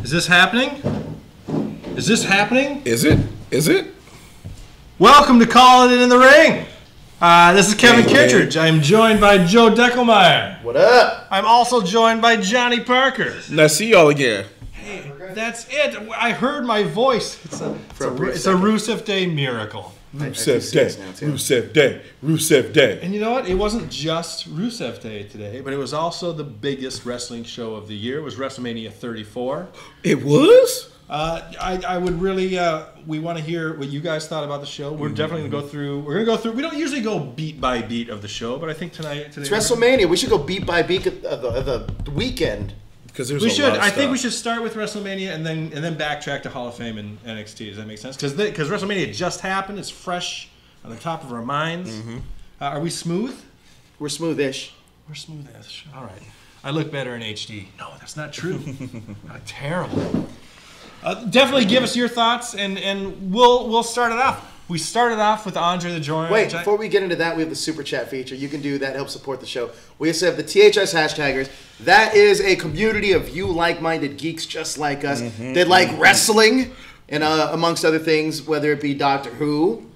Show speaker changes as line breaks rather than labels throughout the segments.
Is this happening? Is this happening?
Is it? Is it?
Welcome to Calling It in the Ring. This is Kevin Kittredge. I'm joined by Joe Deckelmeyer.
What up?
I'm also joined by Johnny Parker.
Nice to see y'all again.
Hey, that's it. I heard my voice. It's a Rusev Day miracle.
Rusev Day, Rusev Day, Rusev Day.
And you know what? It wasn't just Rusev Day today, but it was also the biggest wrestling show of the year. It was WrestleMania 34.
It was?
I would really, we want to hear what you guys thought about the show. We're definitely going to go through, we don't usually go beat by beat of the show, but I think today
it's WrestleMania. We should go beat by beat of the weekend.
Because there's
we should. I think we should start with WrestleMania and then backtrack to Hall of Fame and NXT. Does that make sense? Because WrestleMania just happened. It's fresh on the top of our minds. Are we smooth?
We're smoothish.
We're smoothish. All right. I look better in HD. No, that's not true. Terrible. Definitely give us your thoughts, and we'll start it off. We started off with Andre the Giant.
Wait, before we get into that, we have the Super Chat feature. You can do that, help support the show. We also have the THS hashtaggers. That is a community of you like-minded geeks just like us that like wrestling and amongst other things, whether it be Doctor Who,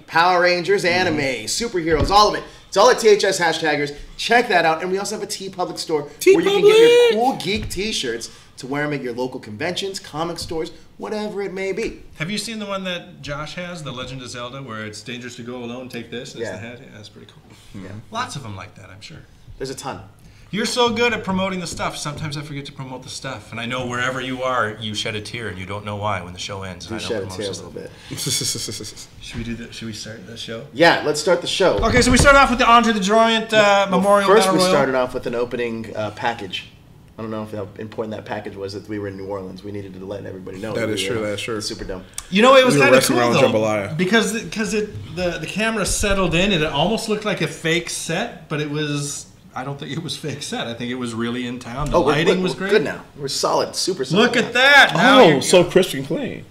Power Rangers, anime, superheroes, all of it. It's all at THS hashtaggers. Check that out. And we also have a TeePublic store where you can get your cool geek t-shirts to wear them at your local conventions, comic stores, whatever it may be.
Have you seen the one that Josh has, The Legend of Zelda, where it's dangerous to go alone, take this? And
yeah.
It's the hat? Yeah, that's pretty cool.
Yeah.
Lots of them like that, I'm sure.
There's a ton.
You're so good at promoting the stuff. Sometimes I forget to promote the stuff. And I know wherever you are, you shed a tear, and you don't know why when the show ends.
You shed a tear a little bit.
Should we do that? Should we start the show?
Yeah, let's start the show.
Okay, so we start off with the Andre the Giant Memorial
First,
Battle
we
Royal.
started off with an opening package. I don't know how important that package was that we were in New Orleans. We needed to let everybody know.
That is true. That's true.
Superdome.
You know, it was kind of cool
around
though,
jambalaya.
because the camera settled in and it almost looked like a fake set, but it was. I don't think it was fake set. I think it was really in town. The lighting was great.
Good now. We're solid. Super solid.
Look at that. Now
so crisp and clean.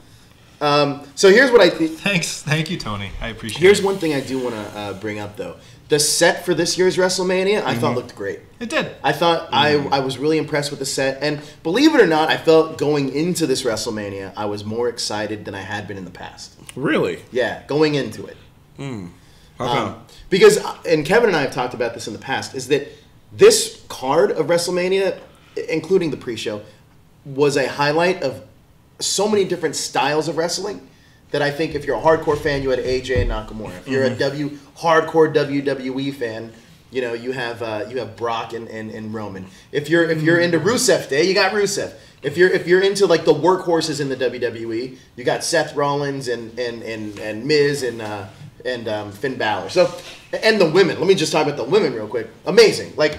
So here's what I think.
Thank you, Tony. I appreciate it.
Here's one thing I do want to bring up though. The set for this year's WrestleMania, I thought looked great.
It did.
I thought I was really impressed with the set, and believe it or not, I felt going into this WrestleMania, I was more excited than I had been in the past.
Really?
Yeah, going into it.
How come?
Because, and Kevin and I have talked about this in the past, is that this card of WrestleMania, including the pre-show, was a highlight of so many different styles of wrestling that I think if you're a hardcore fan, you had AJ and Nakamura. If you're a hardcore WWE fan, you know you have Brock and Roman. If you're into Rusev Day, you got Rusev. If you're into like the workhorses in the WWE, you got Seth Rollins and Miz and Finn Balor. So, and the women. Let me just talk about the women real quick. Amazing. Like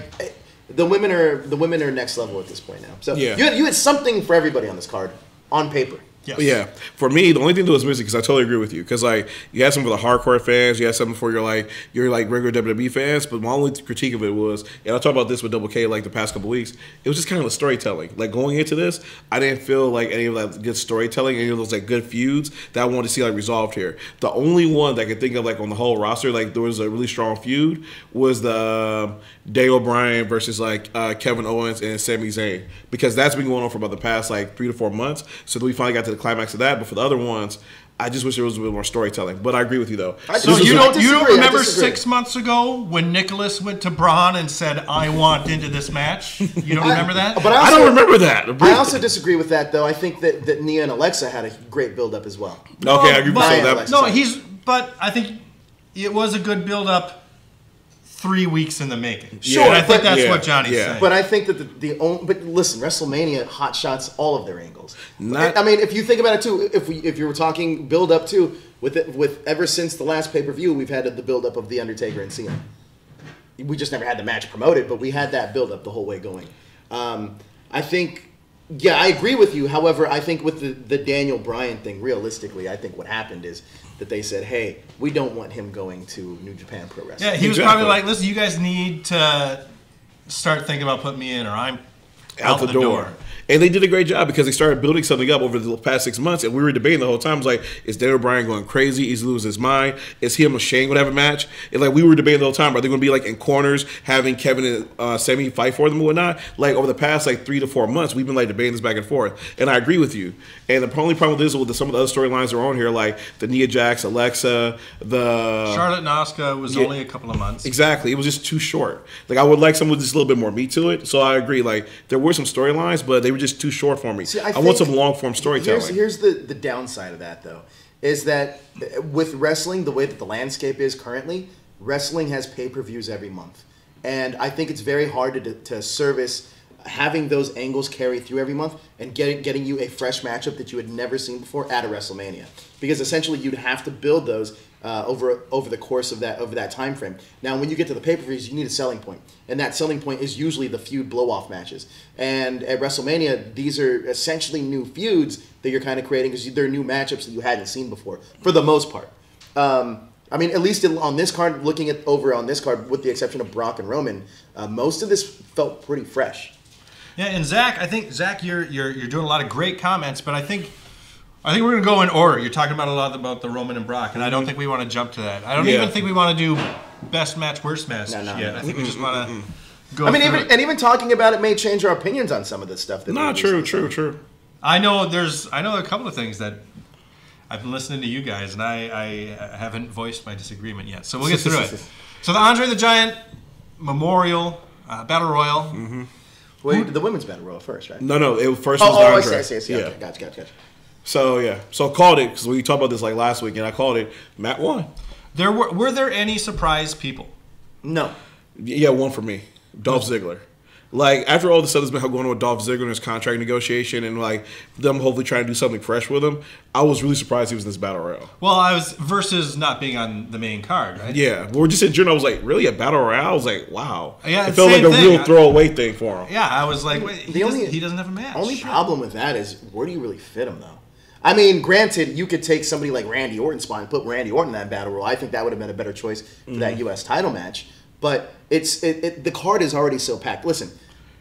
the women are next level at this point now. So
yeah.
you had something for everybody on this card on paper.
Yes. Yeah, for me, the only thing that was missing, because I totally agree with you, because like you had something for the hardcore fans, you had something for your regular WWE fans, but my only critique of it was, and I talked about this with Double K like the past couple weeks, it was just kind of the storytelling. Like going into this, I didn't feel like any of that good storytelling, any of those like good feuds that I wanted to see like resolved here. The only one that I could think of like on the whole roster, like there was a really strong feud, was the Daniel Bryan versus like Kevin Owens and Sami Zayn, because that's been going on for about the past like 3 to 4 months. So we finally got to the climax of that. But for the other ones, I just wish there was a bit more storytelling. But I agree with you though.
So you don't remember 6 months ago when Nicholas went to Braun and said, "I want into this match"? You don't remember that?
But
I don't remember that.
I also disagree with that though. I think that Nia and Alexa had a great build up as well.
Okay, I agree with that.
No, but I think it was a good build up. 3 weeks in the making.
Sure,
and I think that's what Johnny's saying.
But I think that but listen, WrestleMania hot shots all of their angles.
I
mean, if you think about it too, if you were talking build up too, with ever since the last pay-per-view, we've had the build up of the Undertaker and Cena. We just never had the match promoted, but we had that build up the whole way going. I think. Yeah, I agree with you. However, I think with the Daniel Bryan thing, realistically, I think what happened is that they said, hey, we don't want him going to New Japan Pro Wrestling.
Yeah, he was probably like, listen, you guys need to start thinking about putting me in, or I'm
out the door. And they did a great job because they started building something up over the past 6 months, and we were debating the whole time. It was like, is Daniel Bryan going crazy? Is he losing his mind? Is him and Shane going to have a match? And like we were debating the whole time, are they going to be like in corners having Kevin and Sami fight for them or whatnot? Like over the past like 3 to 4 months, we've been like debating this back and forth, and I agree with you. And the only problem with this is with some of the other storylines that are on here, like the Nia Jax, Alexa, the
Charlotte and Asuka was only a couple of months.
Exactly, it was just too short. Like I would like someone with just a little bit more meat to it. So I agree. Like there were some storylines, but they were just too short for me.
See,
I want some long form storytelling.
Here's the downside of that, though, is that with wrestling, the way that the landscape is currently, wrestling has pay-per-views every month. And I think it's very hard to service having those angles carry through every month and getting you a fresh matchup that you had never seen before at a WrestleMania. Because essentially you'd have to build those over the course of that time frame. Now, when you get to the pay-per-views, you need a selling point. And that selling point is usually the feud blow-off matches. And at WrestleMania, these are essentially new feuds that you're kind of creating because they're new matchups that you hadn't seen before, for the most part. I mean, at least on this card, looking at over on this card, with the exception of Brock and Roman, most of this felt pretty fresh.
Yeah, and Zach, I think you're doing a lot of great comments, but I think we're going to go in order. You're talking about a lot about the Roman and Brock, and I don't think we want to jump to that. I don't even think we want to do best match, worst match yet.
No.
I think we just want to go.
I mean, even talking about it may change our opinions on some of this stuff.
True.
I know a couple of things that I've been listening to you guys, and I haven't voiced my disagreement yet. So we'll get through it. So the Andre the Giant Memorial Battle Royal.
Mm-hmm. Wait, the women's battle royal first, right?
No. It first was the Andre.
I see. Okay, gotcha.
So I called it because we talked about this like last week, and I called it. Matt won.
Were there any surprise people?
No.
Yeah, one for me, Dolph Ziggler. Like after all the stuff that's been going on with Dolph Ziggler and his contract negotiation, and like them hopefully trying to do something fresh with him, I was really surprised he was in this battle royal.
Well, I was versus not being on the main card, right?
Yeah, we're just in general. I was like, really a battle royale? I was like, wow.
Yeah,
it felt like a real throwaway thing for him.
Yeah, I was like, wait, he doesn't have a match.
Only problem with that is where do you really fit him though? I mean, granted, you could take somebody like Randy Orton's spot and put Randy Orton in that battle royal. I think that would have been a better choice for that U.S. title match. But the card is already so packed. Listen,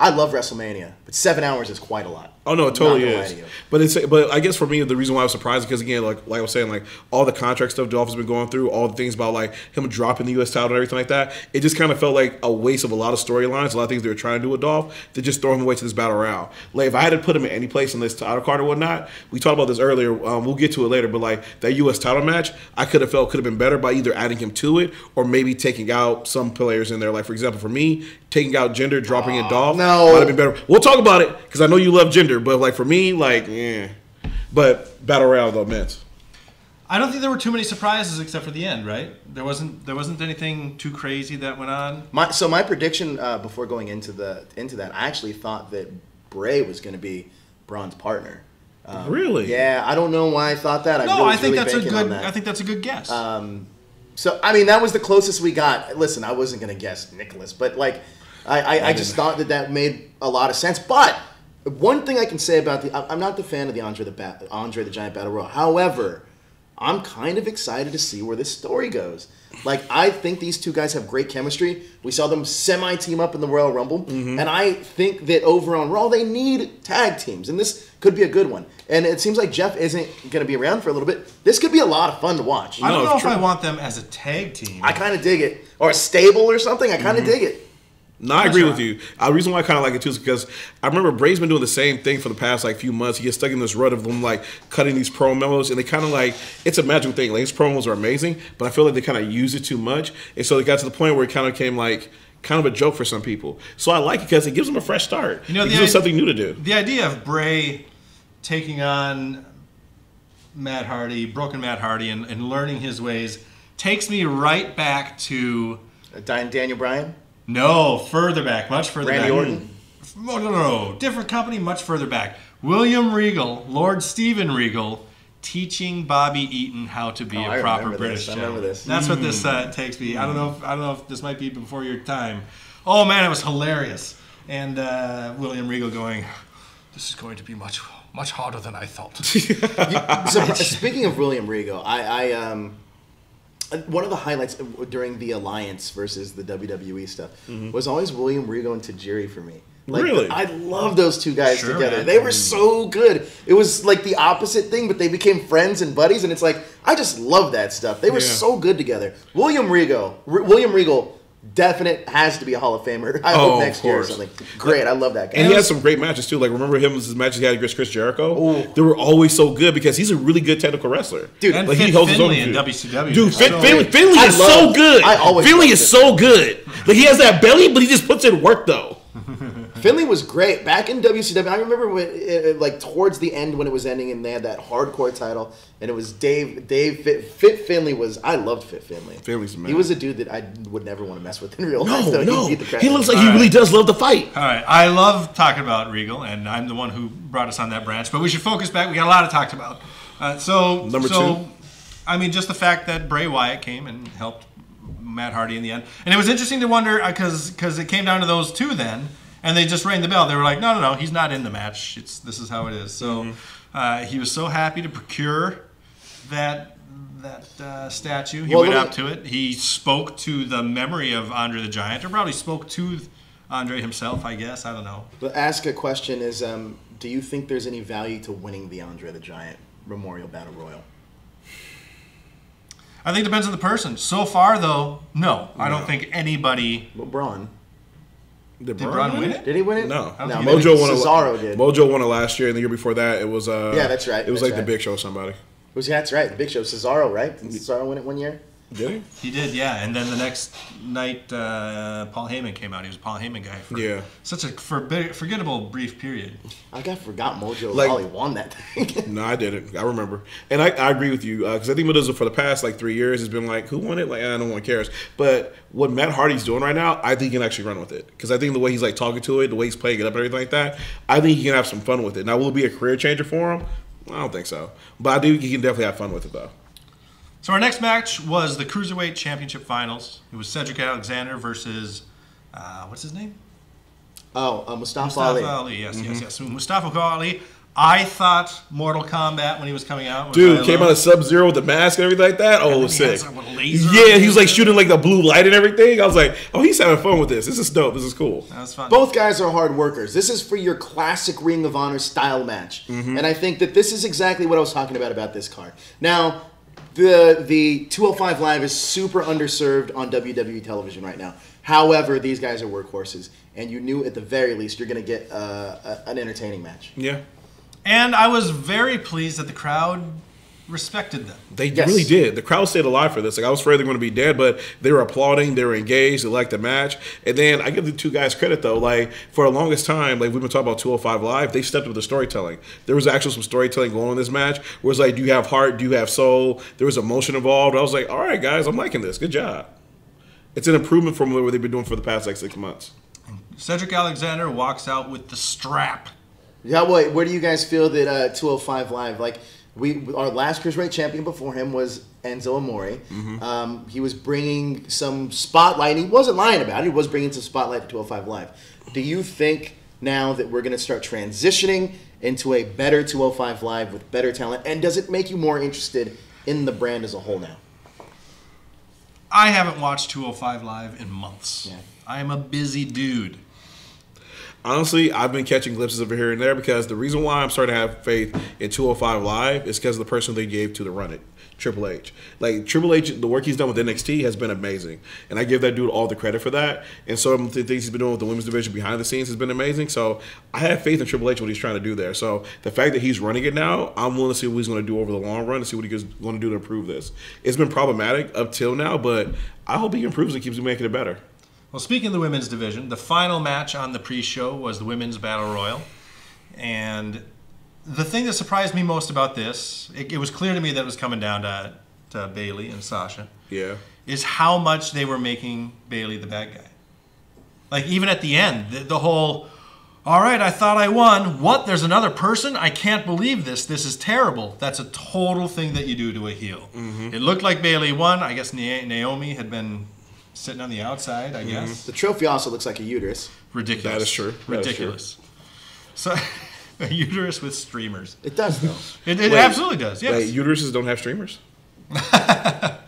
I love WrestleMania, but 7 hours is quite a lot.
Oh no, it totally is. But I guess for me the reason why I was surprised is because again, like I was saying, like all the contract stuff Dolph has been going through, all the things about like him dropping the U.S. title and everything like that, it just kind of felt like a waste of a lot of storylines, a lot of things they were trying to do with Dolph to just throw him away to this battle royale. Like if I had to put him in any place in this title card or whatnot, we talked about this earlier. We'll get to it later, but like that U.S. title match, I could have been better by either adding him to it or maybe taking out some players in there. Like for example, for me, taking out Jinder, dropping in Dolph might have been better. We'll talk about it because I know you love Jinder, but like for me, like, yeah. But Battle Royale though meant.
I don't think there were too many surprises except for the end, right? There wasn't anything too crazy that went on.
My prediction before going into that, I actually thought that Bray was going to be Braun's partner.
Really?
Yeah, I don't know why I thought that.
I think that's a good guess.
So I mean, that was the closest we got. Listen, I wasn't going to guess Nicholas, but like, I just thought that made a lot of sense. But one thing I can say about I'm not the fan of the Andre the Giant Battle Royal. However, I'm kind of excited to see where this story goes. Like, I think these two guys have great chemistry. We saw them semi-team up in the Royal Rumble. Mm-hmm. And I think that over on Raw, they need tag teams. And this could be a good one. And it seems like Jeff isn't going to be around for a little bit. This could be a lot of fun to watch.
I don't know if I want them as a tag team.
I kind of dig it. Or a stable or something. I kind of dig it.
No, I agree with you. The reason why I kind of like it too is because I remember Bray's been doing the same thing for the past like few months. He gets stuck in this rut of them like cutting these promos, and they kind of like it's a magical thing. Like his promos are amazing, but I feel like they kind of use it too much, and so it got to the point where it kind of came like kind of a joke for some people. So I like it because it gives them a fresh start. You know, it gives them something new to do.
The idea of Bray taking on Matt Hardy, broken Matt Hardy, and learning his ways takes me right back to
Daniel Bryan.
No, further back, much further back.
Randy Orton?
No. Different company, much further back. William Regal, Lord Steven Regal, teaching Bobby Eaton how to be a proper British gentleman.
I remember this.
That's what this takes me. I don't know if this might be before your time. Oh man, it was hilarious. And William Regal going, "This is going to be much harder than I thought."
Speaking of William Regal, I one of the highlights during the Alliance versus the WWE stuff was always William Regal and Tajiri for me. Like,
Really?
I love those two guys
Sure,
together.
man.
They were so good. It was like the opposite thing, but they became friends and buddies, and it's like, I just love that stuff. They were so good together. William Regal, definite, has to be a Hall of Famer. I hope next year or something. Great, I love that guy.
And he had some great matches too. Like, remember his matches he had against Chris Jericho? They were always so good because he's a really good technical wrestler.
Dude,
And
like,
Fit
he holds his own.
Finley in WCW.
Dude,
So-
Finley is so good. Finley is so good. Like, he has that belly, but he just puts in work though.
Finley was great back in WCW. I remember when, like, towards the end when it was ending, and they had that hardcore title, and it was Fit Finley was. I loved Fit Finley.
Finley's the man.
He was a dude that I would never want to mess with in real life.
No,
though.
no.
He'd beat the crap
He
out
looks
of
like
me.
he really does love to fight.
All right, I love talking about Regal, and I'm the one who brought us on that branch. But we should focus back. We got a lot to talk about.
Number two.
I mean, just the fact that Bray Wyatt came and helped Matt Hardy in the end, and it was interesting to wonder because it came down to those two then, and they just rang the bell. They were like, no, he's not in the match. This is how it is. So he was so happy to procure that statue. He went up to it. He spoke to the memory of Andre the Giant, or probably spoke to Andre himself, I guess. I don't know.
But ask a question is, do you think there's any value to winning the Andre the Giant Memorial Battle Royal?
I think it depends on the person. So far, though, no. I don't think anybody...
Well, Braun.
Did
Braun win it?
Did he win it?
No.
No.
Mojo won it.
Cesaro did.
Mojo won it last year, and the year before that, it was.
Yeah, that's right.
It was
that's
like
right.
the Big Show or somebody.
That's right. The Big Show. Cesaro, right? Did Cesaro win it one year?
Did he?
He did, yeah. And then the next night, Paul Heyman came out. He was a Paul Heyman guy for such a forgettable brief period.
I forgot Mojo
Like-
Rawley won that thing.
No, I didn't. I remember, and I agree with you because I think what it is for the past like 3 years has been like, who won it? Like, no one cares. But what Matt Hardy's doing right now, I think he can actually run with it because I think the way he's like talking to it, the way he's playing it up, and everything like that, I think he can have some fun with it. Now, will it be a career changer for him? I don't think so, but I think he can definitely have fun with it though.
So our next match was the Cruiserweight Championship Finals. It was Cedric Alexander versus, what's his name?
Mustafa Ali.
Ali. Yes. Mustafa Ali. I thought Mortal Kombat when he was coming out.
Dude, came out of Sub-Zero with the mask and everything like that. Oh, it was sick. Yeah, he was like shooting like the blue light and everything. I was like, oh, he's having fun with this. This is dope. This is cool.
That was fun.
Both guys are hard workers. This is for your classic Ring of Honor style match. And I think that this is exactly what I was talking about this card. Now, the 205 Live is super underserved on WWE television right now. However, these guys are workhorses, and you knew at the very least you're going to get an entertaining match.
Yeah.
And I was very pleased that the crowd respected them.
They really did. The crowd stayed alive for this. Like, I was afraid they were going to be dead, but they were applauding. They were engaged. They liked the match. And then I give the two guys credit, though. Like, for the longest time, like, we've been talking about 205 Live, they stepped up with the storytelling. There was actually some storytelling going on in this match where it's like, do you have heart? Do you have soul? There was emotion involved. I was like, all right, guys, I'm liking this. Good job. It's an improvement from what they've been doing for the past, like, 6 months.
Cedric Alexander walks out with the strap.
Yeah, where do you guys feel that 205 Live, like, our last Cruiserweight champion before him was Enzo Amore. He was bringing some spotlight. He wasn't lying about it. He was bringing some spotlight to 205 Live. Do you think now that we're going to start transitioning into a better 205 Live with better talent, and does it make you more interested in the brand as a whole now?
I haven't watched 205 Live in months.
Yeah.
I am a busy dude.
Honestly, I've been catching glimpses of it here and there because the reason why I'm starting to have faith in 205 Live is because of the person they gave to run it, Triple H. Like, Triple H, the work he's done with NXT has been amazing. And I give that dude all the credit for that. And some of the things he's been doing with the women's division behind the scenes has been amazing. So I have faith in Triple H, what he's trying to do there. So the fact that he's running it now, I'm willing to see what he's going to do over the long run and see what he's going to do to improve this. It's been problematic up till now, but I hope he improves and keeps making it better.
Well, speaking of the women's division, the final match on the pre-show was the Women's Battle Royal. And the thing that surprised me most about this, it was clear to me that it was coming down to Bayley and Sasha.
Yeah.
Is how much they were making Bayley the bad guy. Like, even at the end, the whole, all right, I thought I won. What? There's another person? I can't believe this. This is terrible. That's a total thing that you do to a heel. It looked like Bayley won. I guess Naomi had been sitting on the outside, I guess.
The trophy also looks like a uterus.
Ridiculous.
That is true.
Ridiculous. So, a uterus with streamers.
It does, though.
It absolutely does, yes.
Wait, uteruses don't have streamers?
I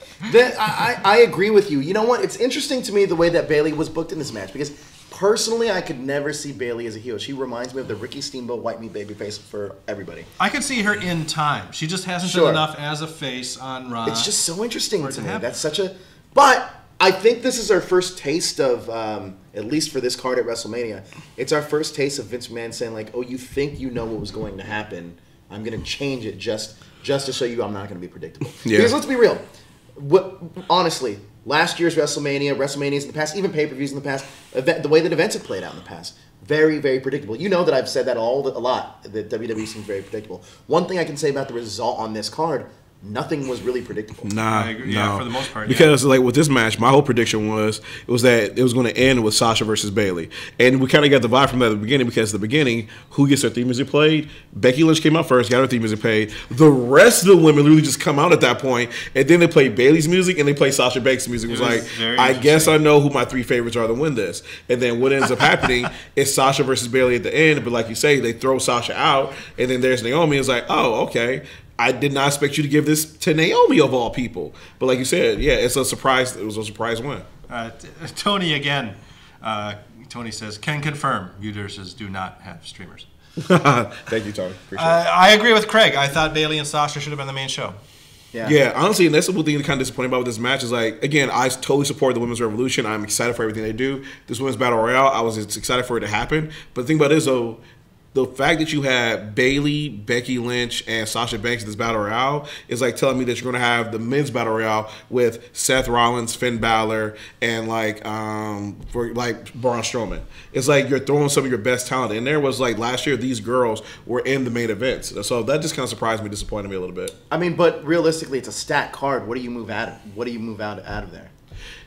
agree with you. You know what? It's interesting to me the way that Bayley was booked in this match because Personally, I could never see Bayley as a heel. She reminds me of the Ricky Steamboat white meat babyface for everybody.
I could see her in time. She just hasn't done enough as a face on Raw.
It's just so interesting to me. That's such a... But I think this is our first taste of, at least for this card at WrestleMania, it's our first taste of Vince McMahon saying, like, oh, you think you know what was going to happen. I'm going to change it just to show you I'm not going to be predictable. Yeah. Because let's be real. Honestly, last year's WrestleManias in the past, even pay-per-views in the past, the way that events have played out in the past, very, very predictable. You know that I've said that a lot, that WWE seems very predictable. One thing I can say about the result on this card, nothing was really predictable.
I agree.
Yeah, for the most part.
Because like with this match, my whole prediction was that it was going to end with Sasha versus Bayley, and we kind of got the vibe from that at the beginning because at the beginning, who gets their theme music played? Becky Lynch came out first, got her theme music played. The rest of the women literally just come out at that point, and then they play Bayley's music and they play Sasha Banks' music. It was like, I guess I know who my 3 favorites are to win this. And then what ends up happening is Sasha versus Bayley at the end, but like you say, they throw Sasha out, and then there's Naomi. It's like, oh, okay. I did not expect you to give this to Naomi of all people, but like you said, yeah, it's a surprise. It was a surprise win.
Tony again. Tony says, "Can confirm uteruses do not have streamers."
Thank you, Tony. Appreciate it.
I agree with Craig. I thought Bayley and Sasha should have been the main show.
Yeah, honestly, and that's the thing that's kind of disappointing about this match is like, again, I totally support the Women's Revolution. I'm excited for everything they do. This Women's Battle Royale, I was excited for it to happen. But the thing about it is, though, the fact that you had Bayley, Becky Lynch, and Sasha Banks in this Battle Royale is like telling me that you're going to have the men's Battle Royale with Seth Rollins, Finn Balor, and Braun Strowman. It's like you're throwing some of your best talent in there. Was like last year, these girls were in the main events. So that just kind of surprised me, disappointed me a little bit.
I mean, but realistically, it's a stacked card. What do you move out of there?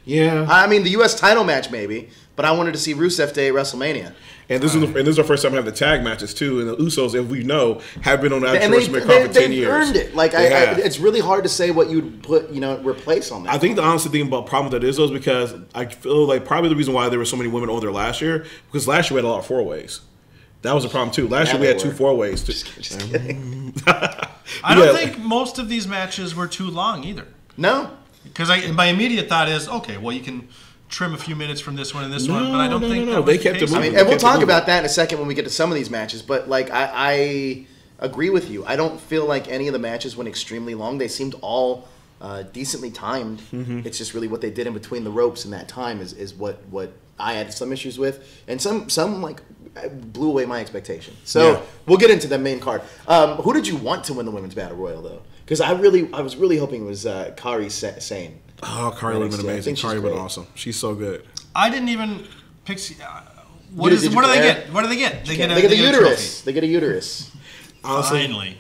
Yeah.
I mean, the U.S. title match maybe, but I wanted to see Rusev Day at WrestleMania.
And this is our first time having the tag matches too. And the Usos, if we know, have been on that WrestleMania card for 10 years.
They've earned it. Like it's really hard to say what you'd put, replace on that.
I think the honest thing about problem with that is because I feel like probably the reason why there were so many women on there last year because last year we had a lot of 4-ways. That was a problem too. Last year we had 2 4-ways.
Just kidding.
I don't think most of these matches were too long either.
No,
because my immediate thought is, okay, well you can trim a few minutes from this one and this one, but I don't think
that they kept it moving.
I mean, and we'll talk about that in a second when we get to some of these matches. But like, I agree with you. I don't feel like any of the matches went extremely long. They seemed all decently timed. Mm-hmm. It's just really what they did in between the ropes in that time is what I had some issues with, and some like blew away my expectation. So we'll get into the main card. Who did you want to win the Women's Battle Royal though? Because I was really hoping it was Kairi Sane.
Oh, Kairi would have been amazing. Kairi would have been awesome. She's so good.
I didn't even pick. What do they get? What do they get?
They get the uterus. They get a uterus.
Honestly,
finally.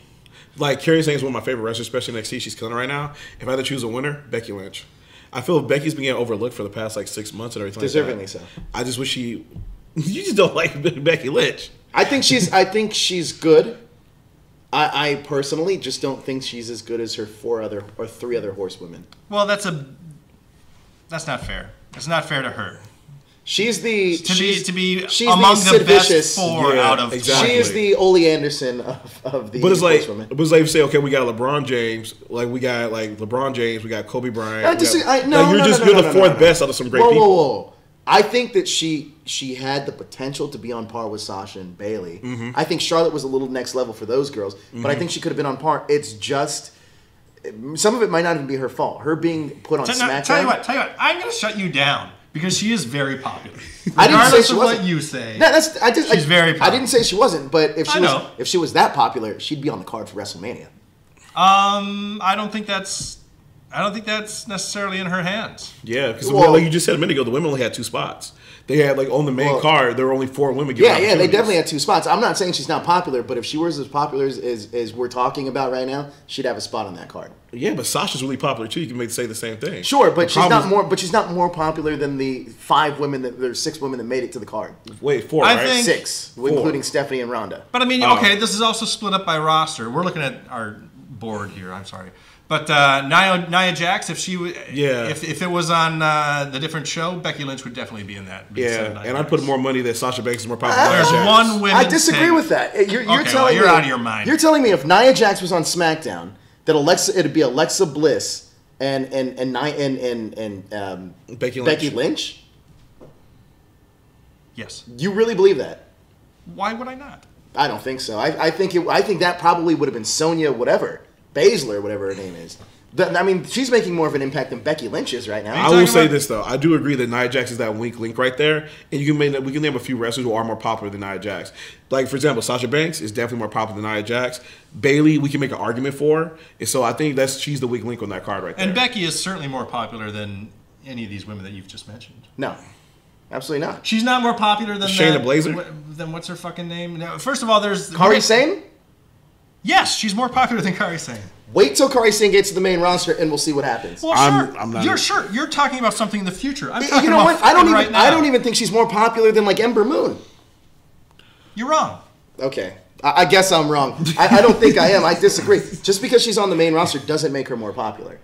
Like, Kairi Sane is one of my favorite wrestlers, especially in NXT. She's killing it right now. If I had to choose a winner, Becky Lynch. I feel Becky's been getting overlooked for the past, 6 months and everything
Deservingly
like that.
so.
I just wish You just don't like Becky Lynch.
I think she's good. I personally just don't think she's as good as her 3 other horsewomen.
Well, that's not fair. It's not fair to her.
She's among
the best 4 out of.
Exactly. She is the Ole Anderson of the.
But it's
horsewomen.
Say, okay, we got LeBron James, we got Kobe Bryant.
You're
the 4th best out of some great people.
Whoa. I think that she had the potential to be on par with Sasha and Bayley. Mm-hmm. I think Charlotte was a little next level for those girls, but I think she could have been on par. It's just some of it might not even be her fault. Her being put on SmackDown.
Tell you what, I'm going to shut you down because she is very popular.
I didn't say she wasn't.
What you say.
No, she's
very popular.
I didn't say she wasn't, but if she was that popular, she'd be on the card for WrestleMania.
I don't think that's necessarily in her hands.
Yeah, because like you just said a minute ago, the women only had 2 spots. They had on the main card, there were only 4 women.
Yeah, they definitely had 2 spots. I'm not saying she's not popular, but if she was as popular as we're talking about right now, she'd have a spot on that card.
Yeah, but Sasha's really popular too. You can say the same thing.
Sure, but she's not more. But she's not more popular than the 5 women there's 6 women that made it to the card.
Wait, 4, right?
I think
6, including Stephanie and Ronda.
But I mean, okay, this is also split up by roster. We're looking at our board here. I'm sorry. But Nia Jax, if it was on the different show, Becky Lynch would definitely be in that.
And I'd put more money that Sasha Banks is more popular.
There's one women.
I disagree with that. You're telling me
you're out of your mind.
You're telling me if Nia Jax was on SmackDown, that it'd be Alexa Bliss and Becky Lynch.
Yes.
You really believe that?
Why would I not?
I don't think so. I think that probably would have been Sonya, whatever, Baszler, whatever her name is. I mean, she's making more of an impact than Becky Lynch is right now.
I will say this though, I do agree that Nia Jax is that weak link right there, and we can name a few wrestlers who are more popular than Nia Jax. Like for example, Sasha Banks is definitely more popular than Nia Jax. Bayley, we can make an argument for, and so I think she's the weak link on that card right there.
And Becky is certainly more popular than any of these women that you've just mentioned.
No. Absolutely not.
She's not more popular than
Shayna Baszler?
Then what's her fucking name? No, first of all, there's
Kairi Sane?
Yes, she's more popular than Kairi Sane.
Wait till Kairi Sane gets to the main roster, and we'll see what happens.
Well,
I'm not.
You're sure. You're talking about something in the future. I'm talking
You know
about
what? I don't
now.
even think she's more popular than like Ember Moon.
You're wrong.
Okay. I guess I'm wrong. I don't think I am. I disagree. Just because she's on the main roster doesn't make her more popular.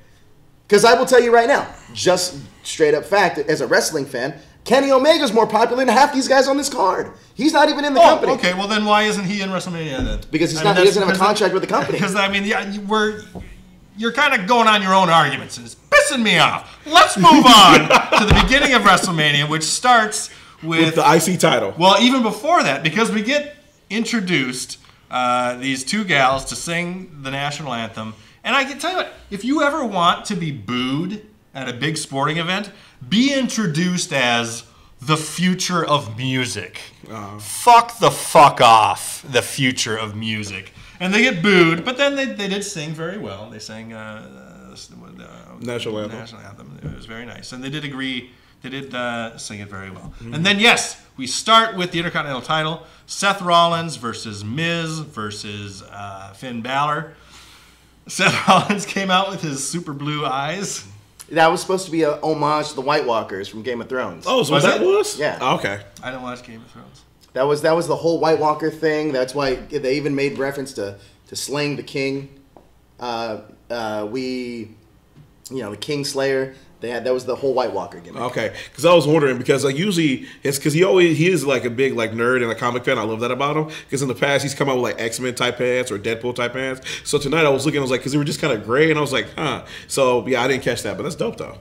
Because I will tell you right now, just straight up fact, as a wrestling fan, Kenny Omega's more popular than half these guys on this card. He's not even in the company.
Okay, well then why isn't he in WrestleMania then?
Because he doesn't have a contract with the company.
Because I mean, you're kind of going on your own arguments, and it's pissing me off. Let's move on to the beginning of WrestleMania, which starts with
the IC title.
Well, even before that, because we get introduced these two gals to sing the national anthem, and I can tell you what, if you ever want to be booed at a big sporting event, be introduced as the future of music. Fuck the fuck off, the future of music. And they get booed, but then they did sing very well. They sang
National
Anthem. It was very nice. And they did sing it very well. Mm-hmm. And then, yes, we start with the Intercontinental title. Seth Rollins versus Miz versus Finn Balor. Seth Rollins came out with his super blue eyes.
That was supposed to be a homage to the White Walkers from Game of Thrones.
Oh, so that was?
Yeah.
Oh, okay.
I didn't watch Game of Thrones.
That was the whole White Walker thing. That's why they even made reference to slaying the king. The King Slayer. That was the whole White Walker gimmick.
Okay, because I was wondering because like usually it's because he is like a big like nerd and a comic fan. I love that about him because in the past he's come out with like X-Men type pants or Deadpool type pants. So tonight I was looking, I was like, because they were just kind of gray, and I was like, huh. So yeah, I didn't catch that, but that's dope though.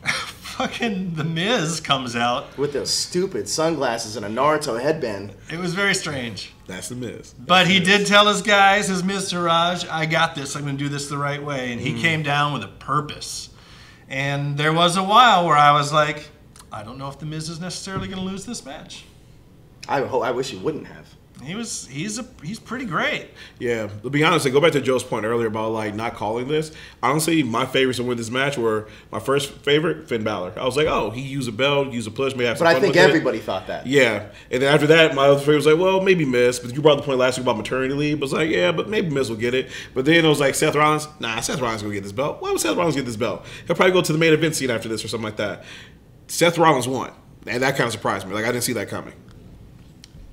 Fucking The Miz comes out
with those stupid sunglasses and a Naruto headband.
It was very strange.
That's The Miz.
But he did tell his guys, his Miztourage, I got this. I'm going to do this the right way. And he came down with a purpose. And there was a while where I was like, I don't know if The Miz is necessarily going to lose this match.
I wish he wouldn't have.
He's pretty great.
Yeah, to be honest, go back to Joe's point earlier about like not calling this. Honestly, my favorites to win this match were my first favorite, Finn Balor. I was like, oh, he used a belt, used a push, maybe have some fun.
But I think everybody thought that.
Yeah, and then after that, my other favorite was like, well, maybe Miz. But you brought the point last week about maternity leave. I was like, yeah, but maybe Miz will get it. But then it was like Seth Rollins. Nah, Seth Rollins gonna get this belt. Why would Seth Rollins get this belt? He'll probably go to the main event scene after this or something like that. Seth Rollins won, and that kind of surprised me. Like I didn't see that coming.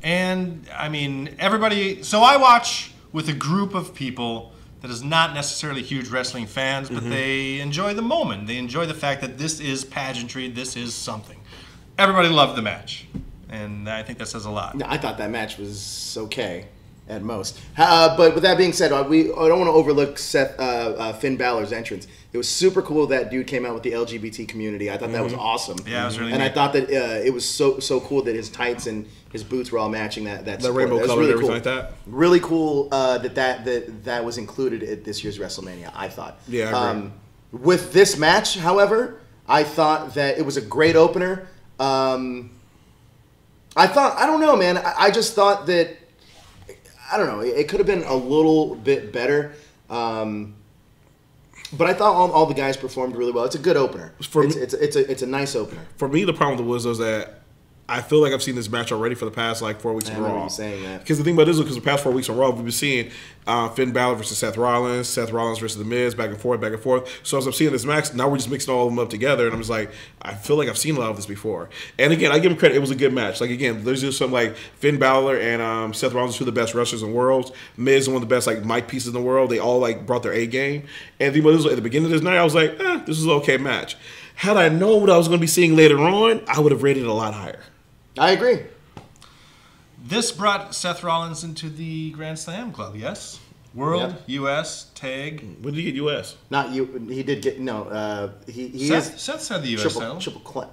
And, I mean, everybody... So I watch with a group of people that is not necessarily huge wrestling fans, but they enjoy the moment. They enjoy the fact that this is pageantry, this is something. Everybody loved the match, and I think that says a lot.
No, I thought that match was okay at most. But with that being said, I don't want to overlook Finn Balor's entrance. It was super cool that dude came out with the LGBT community. I thought that was awesome.
Yeah, it was really
neat.
And
I thought that it was so cool that his tights and his boots were all matching that
the rainbow color and everything like that.
Really cool that was included at this year's WrestleMania, I thought.
Yeah, I agree.
With this match, however, I thought that it was a great opener. I don't know, man. I just thought that, I don't know, it could have been a little bit better. But I thought all the guys performed really well. It's a good opener. It's a nice opener.
For me, the problem was that I feel like I've seen this match already for the past like 4 weeks in Raw.
I remember you saying that.
Because the thing about this is because the past 4 weeks in Raw, we've been seeing Finn Balor versus Seth Rollins versus The Miz, back and forth. So as I'm seeing this match, now we're just mixing all of them up together, and I'm just like, I feel like I've seen a lot of this before. And again, I give him credit; it was a good match. Like again, there's just some like Finn Balor and Seth Rollins, two of the best wrestlers in the world. Miz, one of the best like mic pieces in the world. They all like brought their A game. And the thing about this, at the beginning of this night, I was like, this is an okay match. Had I known what I was going to be seeing later on, I would have rated it a lot higher.
I agree.
This brought Seth Rollins into the Grand Slam Club, yes? World,
Yep.
U.S., tag.
When did he get U.S.?
Not you. He did get no. He
Seth's had the U.S. title.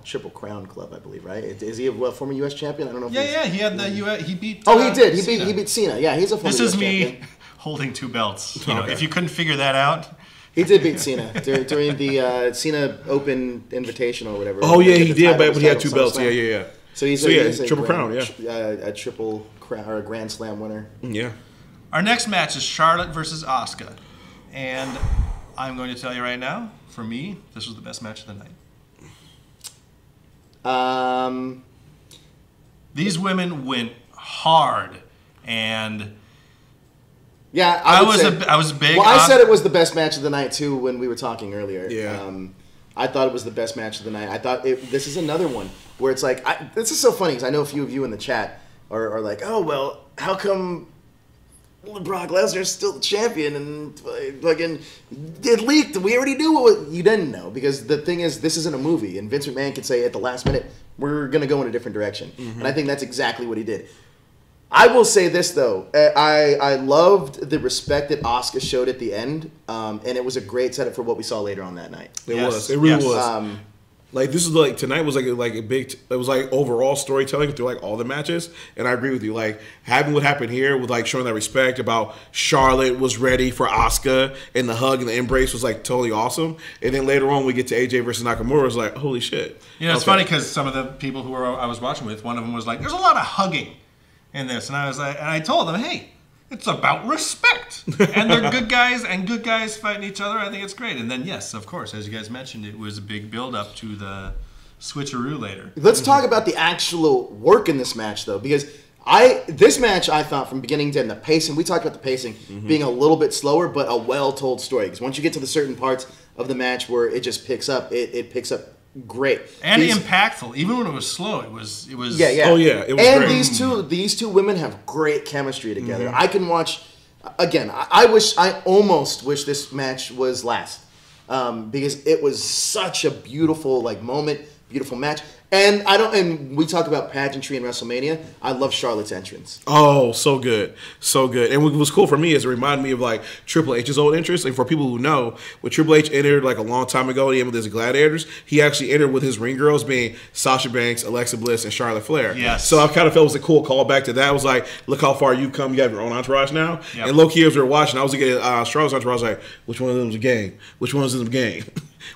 Triple Crown Club, I believe. Right? Is he a former U.S. champion? I don't know. If
Yeah, he had the U.S. He beat.
Oh, he did.
Cena.
He beat Cena. Yeah, he's a former.
This
US
is me
champion.
holding two belts. You know,
Okay.
if you couldn't figure that out.
He did beat Cena during the Cena Open Invitational or whatever.
Oh, yeah, he
The
did,
title-
but he had two
title
belts.
SummerSlam.
Yeah.
So he's
So,
a
Triple
grand-
Crown, yeah.
a Triple Crown or a Grand Slam winner.
Yeah.
Our next match is Charlotte versus Asuka. And I'm going to tell you right now, for me, this was the best match of the night. These women went hard, and
Yeah,
I
would
was
say,
I was big.
Well, I said it was the best match of the night too when we were talking earlier.
Yeah.
I thought it was the best match of the night. I thought this is another one where it's like this is so funny because I know a few of you in the chat are like, oh well, how come Brock Lesnar's still the champion and fucking it leaked? We already knew what you didn't know because the thing is this isn't a movie and Vince McMahon could say at the last minute we're gonna go in a different direction and I think that's exactly what he did. I will say this though, I loved the respect that Asuka showed at the end, and it was a great setup for what we saw later on that night.
It
Yes.
was. It really
Yes.
was. Like this is like tonight was like a big. It was like overall storytelling through like all the matches, and I agree with you. Like having what happened here with like showing that respect about Charlotte was ready for Asuka, and the hug and the embrace was like totally awesome. And then later on we get to AJ versus Nakamura. It's like holy shit.
You know, it's funny because some of the people who I was watching with, one of them was like, "There's a lot of hugging in this," and I was like, and I told them, "Hey, it's about respect, and they're good guys, and good guys fighting each other. I think it's great." And then, yes, of course, as you guys mentioned, it was a big build-up to the switcheroo later.
Let's talk about the actual work in this match though, because this match I thought from beginning to end, the pacing. We talked about the pacing being a little bit slower, but a well-told story. Because once you get to the certain parts of the match where it just picks up, it picks up great
And impactful, even when it was slow. It was.
Yeah.
Oh yeah, it was
And
great.
these two women have great chemistry together. I can watch again. I almost wish this match was last because it was such a beautiful moment, beautiful match. And we talk about pageantry in WrestleMania. I love Charlotte's entrance.
Oh, so good. So good. And what was cool for me is it reminded me of like Triple H's old entrance. And for people who know, when Triple H entered like a long time ago, he entered with his gladiators, he actually entered with his ring girls being Sasha Banks, Alexa Bliss, and Charlotte Flair.
Yes.
So I kind of felt it was a cool callback to that. I was like, look how far you've come. You have your own entourage now.
Yep.
And low-key as we were watching, I was looking at Charlotte's entourage. I was like, which one of them is a gang? Which one is a gang?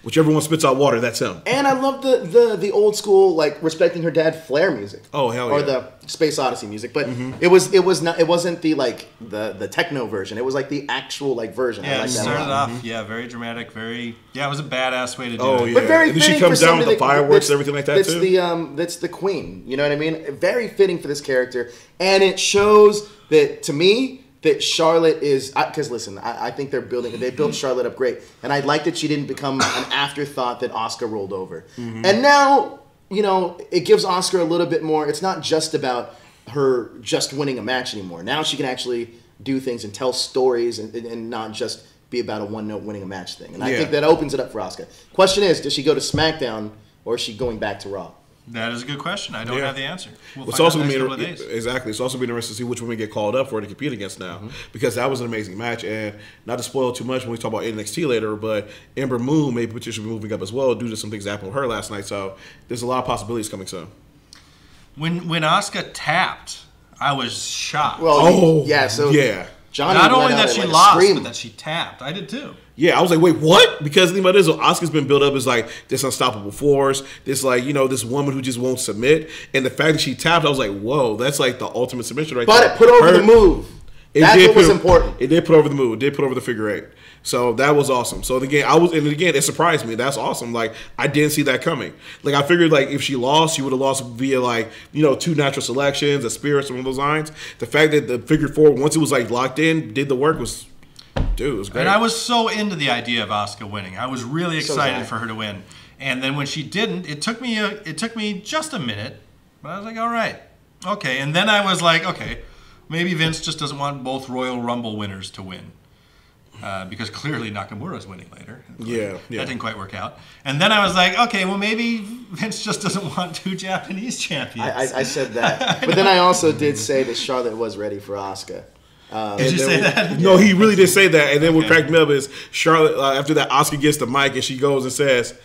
Whichever one spits out water, that's him.
And I love the old school respecting her dad Flair music.
Oh hell yeah!
Or the Space Odyssey music, but it wasn't the techno version. It was like the actual version.
Yeah,
I like
it
that a
started
lot.
off, very dramatic, it was a badass way to do
Oh
it.
yeah.
But very
And then she
fitting
comes
for
down with
somebody
the fireworks and
that's-
everything like that
that's
too.
That's the queen. You know what I mean? Very fitting for this character, and it shows that to me that Charlotte is because listen, I think they built Charlotte up great, and I like that she didn't become an afterthought that Asuka rolled over, and now it gives Asuka a little bit more. It's not just about her just winning a match anymore. Now she can actually do things and tell stories and not just be about a one-note winning a match thing. And I think that opens it up for Asuka. Question is, does she go to SmackDown or is she going back to Raw?
That is a good question. I don't have the answer. We'll
It's
find
also
out
going
in the
to
next
be
couple of days.
exactly. It's also going to be interesting to see which women get called up for to compete against now, because that was an amazing match. And not to spoil too much when we talk about NXT later, but Ember Moon may potentially be moving up as well due to some things that happened with her last night. So there's a lot of possibilities coming soon.
When Asuka tapped, I was shocked.
Well,
yeah.
Johnny
Not
went
only
out
that
and,
she
like,
lost,
screamed.
but that she tapped. I did too.
Yeah, I was like, wait, what? Because the thing about this, Asuka's been built up as like this unstoppable force, this this woman who just won't submit, and the fact that she tapped, I was like, whoa, that's like the ultimate submission right there.
But it put over the move. That's what was important.
It did put over the move. It did put over the figure eight. So that was awesome. So again, it surprised me. That's awesome. Like I didn't see that coming. Like I figured if she lost, she would have lost via two natural selections, a spear, some of those lines. The fact that the figure four, once it was locked in, did the work was. Dude, it was great.
And I was so into the idea of Asuka winning. I was really excited for her to win. And then when she didn't, it took me just a minute, but I was like, all right, okay. And then I was like, okay, maybe Vince just doesn't want both Royal Rumble winners to win. Because clearly Nakamura's winning later.
Yeah.
That didn't quite work out. And then I was like, okay, well maybe Vince just doesn't want two Japanese champions.
I said that. But then I also did say that Charlotte was ready for Asuka.
Did you say that?
No, he really did say that. And then what cracked me up is Charlotte, after that, Asuka gets the mic and she goes and says,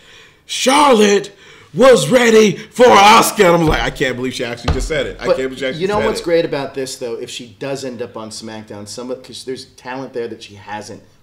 Charlotte was ready for Asuka. And I'm like, I can't believe she actually just said it. I can't believe she actually
You know
said
what's
it.
great about this, though? If she does end up on SmackDown, because there's talent there that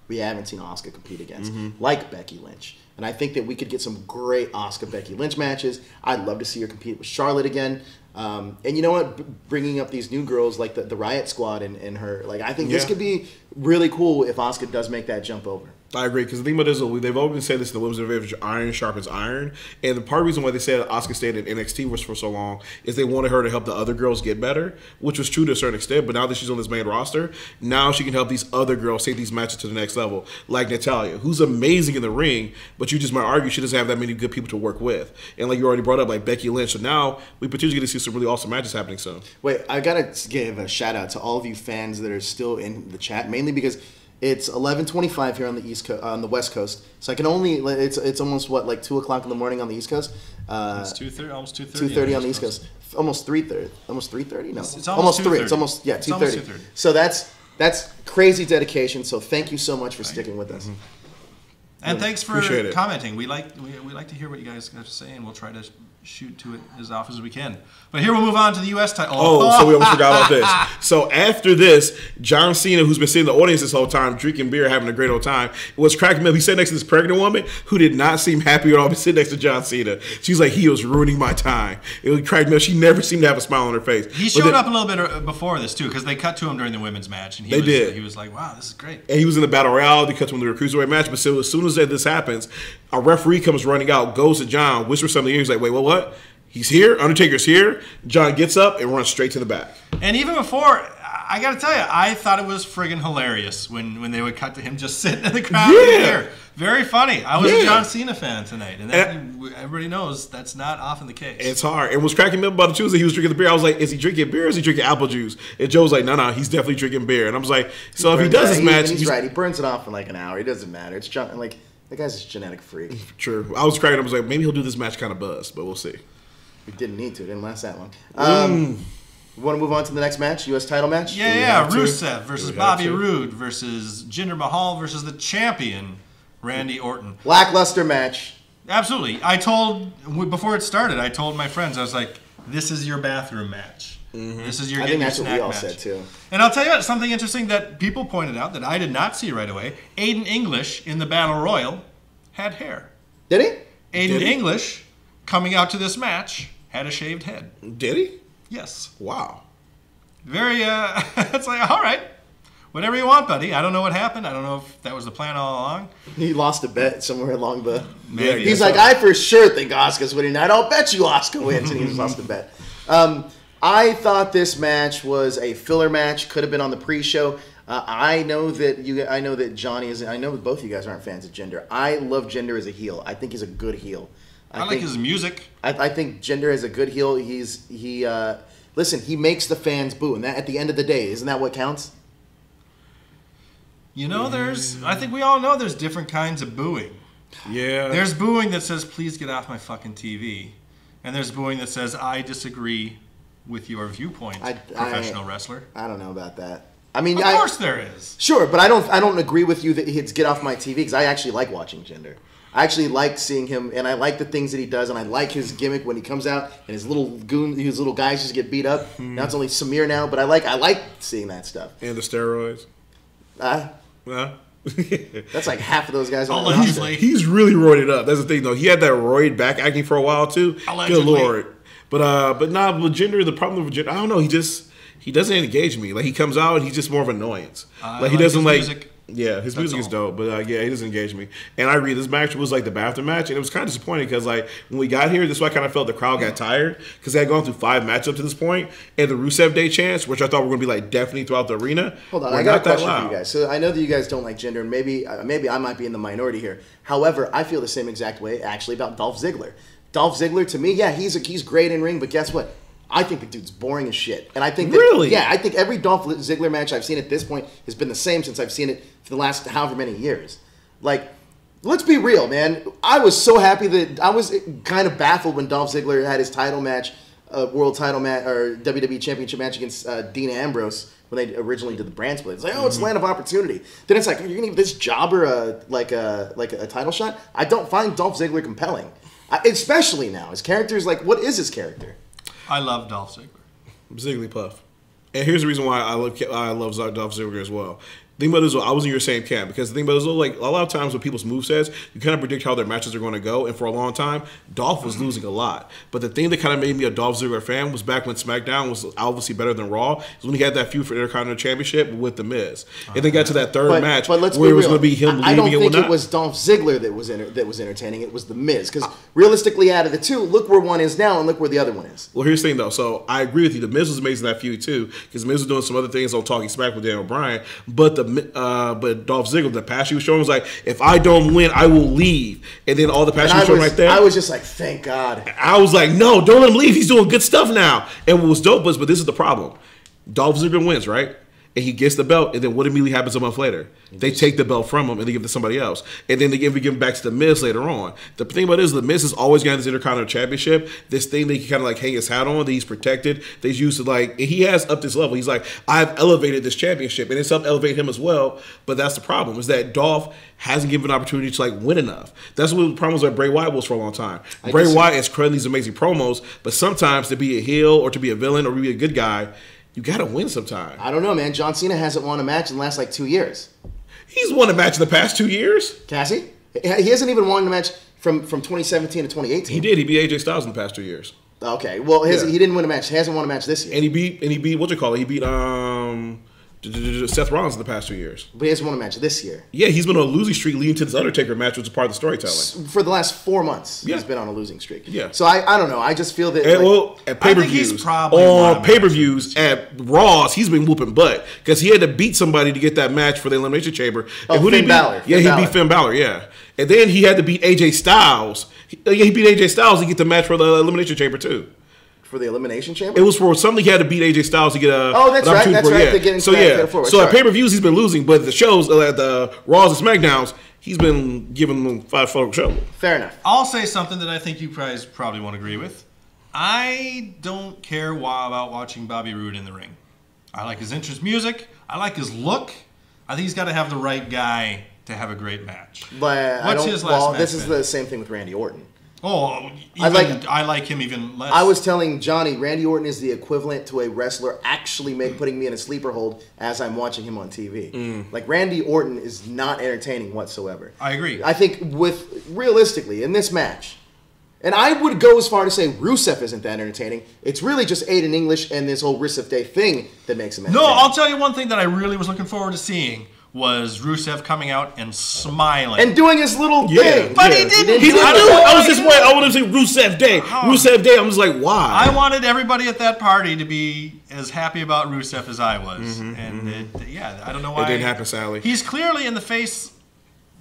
we haven't seen Asuka compete against, like Becky Lynch. And I think that we could get some great Asuka Becky Lynch matches. I'd love to see her compete with Charlotte again. And you know what? Bringing up these new girls like the Riot Squad and her, like I think this could be really cool if Asuka does make that jump over.
I agree, because the thing about this is they've always said this in the women's division: iron sharpens iron. And the part of the reason why they said Asuka stayed in NXT was for so long is they wanted her to help the other girls get better, which was true to a certain extent. But now that she's on this main roster, now she can help these other girls take these matches to the next level, like Natalya, who's amazing in the ring, but you just might argue she doesn't have that many good people to work with. And like you already brought up, like Becky Lynch. So now we potentially get to see some really awesome matches happening soon.
Wait, I gotta give a shout out to all of you fans that are still in the chat, mainly because it's 11:25 here on the on the West Coast, so I can only. It's almost like 2:00 in the morning on the East Coast.
It's 2:30, almost 2:30.
2:30 on the East Coast. Almost 3:30. Almost 3:30. No,
it's almost
3.
2:30.
It's almost 2:30.
2:30.
So that's crazy dedication. So thank you so much for sticking with us.
And thanks for
Appreciate it.
commenting. We like to hear what you guys have to say, and we'll try to shoot to it as often as we can. But here we'll move on to the U.S. title.
So we almost forgot about this. So after this, John Cena, who's been sitting in the audience this whole time, drinking beer, having a great old time, was cracking me up. He sat next to this pregnant woman who did not seem happy at all to sit next to John Cena. She's like, he was ruining my time. It was cracking me up. She never seemed to have a smile on her face.
He showed up a little bit before this, too, because they cut to him during the women's match. And he was like, wow, this is great.
And he was in the Battle Royale. They cut to him during the Cruiserweight match. But so as soon as this happens, a referee comes running out, goes to John, whispers something in. He's like, wait, what? He's here. Undertaker's here. John gets up and runs straight to the back.
And even before, I got to tell you, I thought it was friggin' hilarious when they would cut to him just sitting in the crowd. Yeah. Very funny. I was a John Cena fan tonight. And everybody knows that's not often the case.
It's hard. And what's cracking me up about the Tuesday, he was drinking the beer. I was like, is he drinking beer or is he drinking apple juice? And Joe was like, no, he's definitely drinking beer. And I was like, so if he does this match.
He's right. He burns it off in like an hour. It doesn't matter. It's like, that guy's a genetic freak.
True. I was cracking up. I was like, maybe he'll do this match kind of buzz, but we'll see.
We didn't need to. It didn't last that long. We want to move on to the next match, U.S. title match?
Yeah. Rusev versus Bobby Roode versus Jinder Mahal versus the champion, Randy Orton.
Lackluster match.
Absolutely. Before it started, I told my friends, I was like, this is your bathroom match. This is your
I
get
think
your
that's what
snack
we all
match.
said, too.
And I'll tell you what, something interesting that people pointed out that I did not see right away. Aiden English in the Battle Royal had hair.
Did he?
Aiden English, coming out to this match, had a shaved head.
Did he?
Yes.
Wow.
Very, it's like, all right, whatever you want, buddy. I don't know what happened. I don't know if that was the plan all along.
He lost a bet somewhere along the...
Maybe.
He's like, I for sure think Asuka's winning tonight. I'll bet you Asuka wins. And he just lost a bet. I thought this match was a filler match. Could have been on the pre-show. I know that Johnny is... I know both of you guys aren't fans of Jinder. I love Jinder as a heel. I think he's a good heel.
I like his music.
I think Jinder is a good heel. Listen, he makes the fans boo, and that at the end of the day, isn't that what counts?
You know, I think we all know there's different kinds of booing.
Yeah.
There's booing that says, please get off my fucking TV. And there's booing that says, I disagree with your viewpoint, professional wrestler.
I don't know about that. I mean,
of course there is.
Sure, but I don't agree with you that it's get off my TV, because I actually like watching Jinder. I actually like seeing him, and I like the things that he does, and I like his gimmick when he comes out and his little guys just get beat up. Now it's only Samir now, but I like seeing that stuff.
And the steroids.
That's like half of those guys.
Allegedly.
He's really roided up. That's the thing, though. He had that roid back acting for a while too.
Allegedly.
Good lord. But with Jinder, the problem with Jinder, I don't know. He doesn't engage me. Like, he comes out and he's just more of an annoyance. Like, he doesn't like.
Music.
Yeah, his music is dope, but he doesn't engage me. And I agree, this match was like the bathroom match, and it was kind of disappointing because like when we got here, this is why I kind of felt the crowd got tired because they had gone through 5 matchups to this point, and the Rusev Day chants, which I thought were going to be like definitely throughout the arena.
Hold on, I got a question for you guys. So I know that you guys don't like Jinder, and maybe I might be in the minority here. However, I feel the same exact way actually about Dolph Ziggler. Dolph Ziggler, to me, yeah, he's great in ring, but guess what? I think the dude's boring as shit. And I think that,
really?
Yeah, I think every Dolph Ziggler match I've seen at this point has been the same since I've seen it for the last however many years. Like, let's be real, man. I was so happy that I was kind of baffled when Dolph Ziggler had his title match a world title match or WWE Championship match against Dean Ambrose when they originally did the brand split. It's like, oh, it's land of opportunity. Then it's like, you're gonna give this jobber a title shot? I don't find Dolph Ziggler compelling, especially now. His character is like, what is his character?
I love Dolph Ziggler.
Zigglypuff. And here's the reason why I love Dolph Ziggler as well. The thing about it is, I was in your same camp because the thing about it is, like, a lot of times with people's movesets, you kind of predict how their matches are going to go. And for a long time, Dolph was losing a lot. But the thing that kind of made me a Dolph Ziggler fan was back when SmackDown was obviously better than Raw. Is when he had that feud for Intercontinental Championship with The Miz. And then got to that third match where it was going to be him leaving.
I don't think it was Dolph Ziggler that was entertaining. It was The Miz. Because realistically, out of the two, look where one is now and look where the other one is.
Well, here's the thing, though. So I agree with you. The Miz was amazing in that feud, too. Because Miz was doing some other things on Talking Smack with Daniel Bryan. But but Dolph Ziggler, the pass he was showing was like, if I don't win, I will leave. And then all the pass he was showing right there.
I was just like, thank God.
I was like, no, don't let him leave. He's doing good stuff now. And what was dope was, but this is the problem. Dolph Ziggler wins, right? And he gets the belt, and then what immediately happens a month later? They take the belt from him and they give it to somebody else. And then they give it back to The Miz later on. The thing about it is, The Miz has always gotten this Intercontinental Championship, this thing that he kind of like hang his hat on, that he's protected, that he's used to like, and he has up this level. He's like, I've elevated this championship, and it's helped elevate him as well. But that's the problem, is that Dolph hasn't given an opportunity to like win enough. That's what the problem was with Bray Wyatt was for a long time. Bray Wyatt is creating these amazing promos, but sometimes to be a heel or to be a villain or to be a good guy, you gotta win sometime.
I don't know, man. John Cena hasn't won a match in the last like 2 years.
He's won a match in the past 2 years.
Cassie? He hasn't even won a match from 2017 to 2018.
He did. He beat AJ Styles in the past 2 years.
Okay. Well, he didn't win a match. He hasn't won a match this year.
And he beat what you call it? He beat Seth Rollins in the past 2 years.
But he hasn't won a match this year.
Yeah, he's been on a losing streak leading to this Undertaker match, which is part of the storytelling.
For the last 4 months, he's been on a losing streak.
Yeah.
So I don't know. I just feel that.
At pay-per-views, on pay-per-views at Raws, he's been whooping butt because he had to beat somebody to get that match for the Elimination Chamber.
Oh, Finn Balor.
Yeah, he beat Finn Balor. Yeah, and then he had to beat AJ Styles. He beat AJ Styles to get the match for the Elimination Chamber too.
For the Elimination Chamber?
It was for something he had to beat AJ Styles to get a.
Oh, that's right. That's right.
Yeah. So at pay-per-views he's been losing, but the shows at the Raws and SmackDowns he's been giving them 5-4 show.
Fair enough.
I'll say something that I think you guys probably won't agree with. I don't care about watching Bobby Roode in the ring. I like his entrance music. I like his look. I think he's got to have the right guy to have a great match.
But
what's his last match?
This is the same thing with Randy Orton.
Oh, I like him even less.
I was telling Johnny, Randy Orton is the equivalent to a wrestler actually putting me in a sleeper hold as I'm watching him on TV. Like, Randy Orton is not entertaining whatsoever.
I agree.
I think realistically, in this match, and I would go as far to say Rusev isn't that entertaining. It's really just Aiden English and this whole Rusev Day thing that makes him entertaining.
No, I'll tell you one thing that I really was looking forward to seeing was Rusev coming out and smiling.
And doing his little thing.
But he didn't.
He didn't do it. I was just waiting. I wanted to say Rusev Day. Rusev Day. I was like, why?
I wanted everybody at that party to be as happy about Rusev as I was. I don't know why.
It didn't happen, Sally.
He's clearly in the face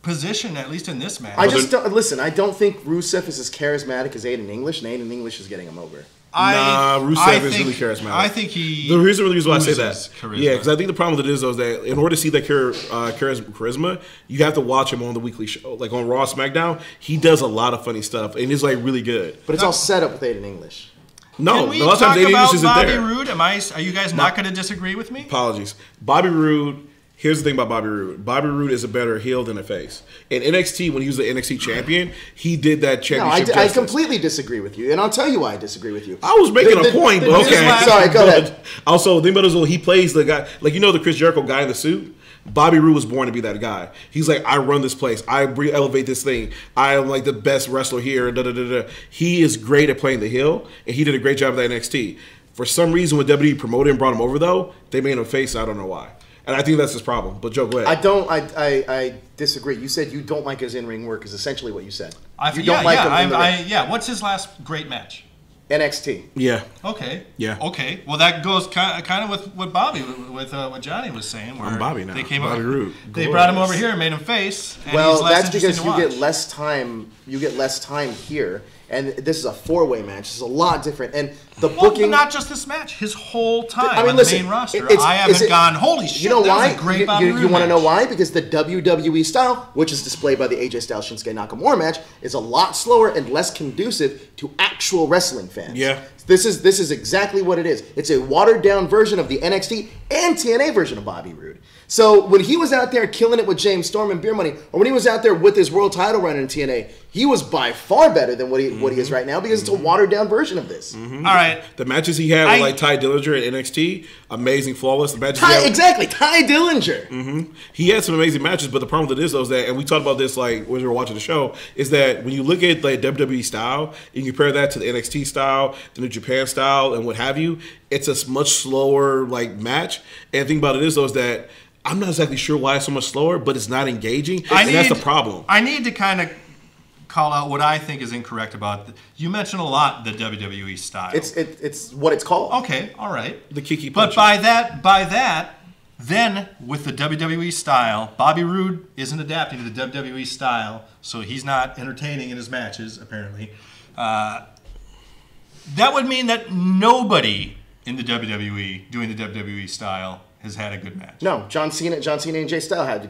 position, at least in this match.
I don't think Rusev is as charismatic as Aiden English, and Aiden English is getting him over.
Rusev is really charismatic.
I think he.
The reason why I say that,
charisma.
Yeah, because I think the problem with it is though, is that in order to see that charisma, you have to watch him on the weekly show, like on Raw, SmackDown. He does a lot of funny stuff, and he's like really good.
But it's all set up with Aiden English.
No,
Can we
a lot of times
talk
Aiden English isn't
Bobby
there.
Roode? Are you guys not going to disagree with me?
Apologies, Bobby Roode. Here's the thing about Bobby Roode. Bobby Roode is a better heel than a face. In NXT, when he was the NXT champion, he did that championship.
No, I completely disagree with you, and I'll tell you why I disagree with you.
I was making a point, but okay.
Sorry, go ahead.
Also, the thing about it is, he plays the guy, like, you know, the Chris Jericho guy in the suit. Bobby Roode was born to be that guy. He's like, I run this place. I elevate this thing. I am like the best wrestler here. Da, da, da, da. He is great at playing the heel, and he did a great job at NXT. For some reason, when WWE promoted and brought him over, though, they made him face. I don't know why. And I think that's his problem. But Joe, go ahead.
I disagree. You said you don't like his in-ring work is essentially what you said.
You don't like him in the ring. What's his last great match?
NXT.
Yeah.
Okay.
Yeah.
Okay. Well, that goes kind of with what Bobby, with what Johnny was saying. Where
I'm Bobby now.
They came
Bobby Roode.
They brought him over here and made him face. And
Well,
he's less
that's because you
watch.
get less time. You get less time here, and this is a 4-way match. It's a lot different, and the
Well,
booking.
not just this match. His whole time on
listen,
the main roster.
it's-
I haven't gone, holy shit,
You know
that
why?
was a great Bobby Roode
You want to know
match.
why? Because the WWE style, which is displayed by the AJ Styles Shinsuke Nakamura match, is a lot slower and less conducive to actual wrestling fans.
Yeah.
This is exactly what it is. It's a watered down version of the NXT and TNA version of Bobby Roode. So when he was out there killing it with James Storm and Beer Money, or when he was out there with his world title run in TNA, he was by far better than what he is right now because it's a watered down version of this.
All right.
The matches he had with like Ty Dillinger at NXT, amazing, flawless. The matches
Exactly, Ty Dillinger.
He had some amazing matches, but the problem with it is though is that, and we talked about this like when we were watching the show, is that when you look at like WWE style and you compare that to the NXT style, the New Japan style, and what have you, it's a much slower like match. And the thing about it is though is that I'm not exactly sure why it's so much slower, but it's not engaging, and that's the problem.
I need to kind of call out what I think is incorrect about you mentioned a lot the WWE style.
It's what it's called.
Okay, all right.
The kiki
But
punching.
by that, then with the WWE style, Bobby Roode isn't adapting to the WWE style, so he's not entertaining in his matches, apparently. That would mean that nobody in the WWE doing the WWE style has had a good match.
No, John Cena and AJ Styles had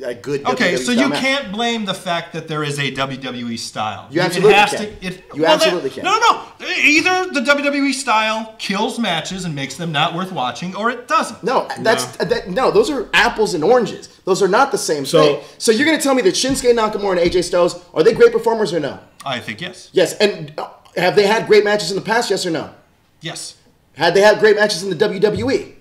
a good.
Okay,
WWE
so
style
you
match.
can't blame the fact that there is a WWE style.
You absolutely
has
can.
To,
You absolutely can.
No. Either the WWE style kills matches and makes them not worth watching, or it doesn't.
No, those are apples and oranges. Those are not the same thing. So you're going to tell me that Shinsuke Nakamura and AJ Styles, are they great performers or no?
I think yes.
Yes, and have they had great matches in the past? Yes or no?
Yes.
Had they had great matches in the WWE?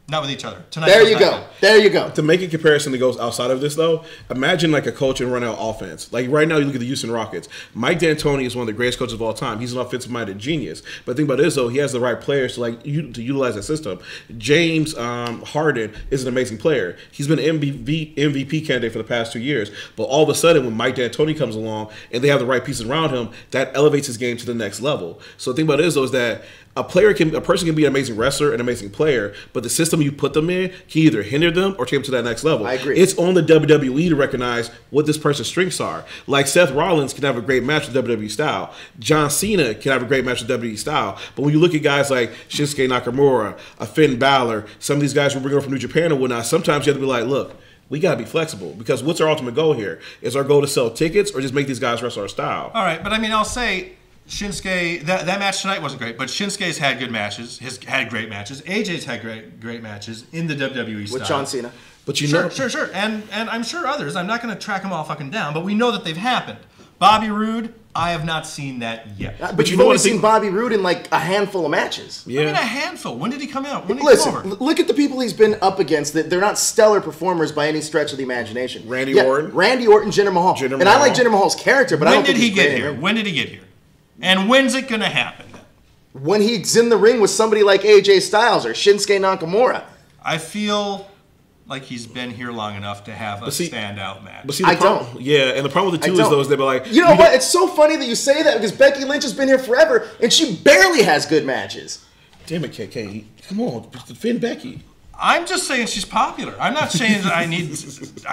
Not with each other. Tonight
There
was
you
not
go.
good.
There you go.
To make a comparison that goes outside of this, though, imagine like a coach and run out offense. Like right now, you look at the Houston Rockets. Mike D'Antoni is one of the greatest coaches of all time. He's an offensive-minded genius. But the thing about it is, though, he has the right players to to utilize that system. James Harden is an amazing player. He's been an MVP candidate for the past 2 years. But all of a sudden, when Mike D'Antoni comes along and they have the right pieces around him, that elevates his game to the next level. So the thing about it is, though, is that a person can be an amazing wrestler, an amazing player, but the system you put them in can either hinder them or take them to that next level.
I agree.
It's on the WWE to recognize what this person's strengths are. Like Seth Rollins can have a great match with WWE style. John Cena can have a great match with WWE style. But when you look at guys like Shinsuke Nakamura, a Finn Balor, some of these guys who bring over from New Japan and whatnot, sometimes you have to be like, look, we got to be flexible because what's our ultimate goal here? Is our goal to sell tickets or just make these guys wrestle our style?
All right, but I mean, I'll say Shinsuke, that match tonight wasn't great, but Shinsuke's had good matches. He's had great matches. AJ's had great matches in the WWE style.
With John Cena.
But you
Sure,
know,
sure. And I'm sure others. I'm not going to track them all fucking down, but we know that they've happened. Bobby Roode, I have not seen that yet.
But you've only seen Bobby Roode in like a handful of matches.
Yeah.
I mean, a handful. When did he come out? When did he come over?
Listen, look at the people he's been up against. They're not stellar performers by any stretch of the imagination.
Randy Orton,
Jinder Mahal.
Jinder
And I like Jinder Mahal's character, but I
When
don't
did
think
he
he's
get
great
here?
in it.
When did he get here? And when's it going to happen?
When he's in the ring with somebody like AJ Styles or Shinsuke Nakamura.
I feel like he's been here long enough to have a standout match.
But see, the problem, yeah, and the problem with the two is though is they be like,
you know what? It's so funny that you say that because Becky Lynch has been here forever and she barely has good matches.
damn it, KK, come on, defend Becky.
I'm just saying she's popular. I'm not saying that I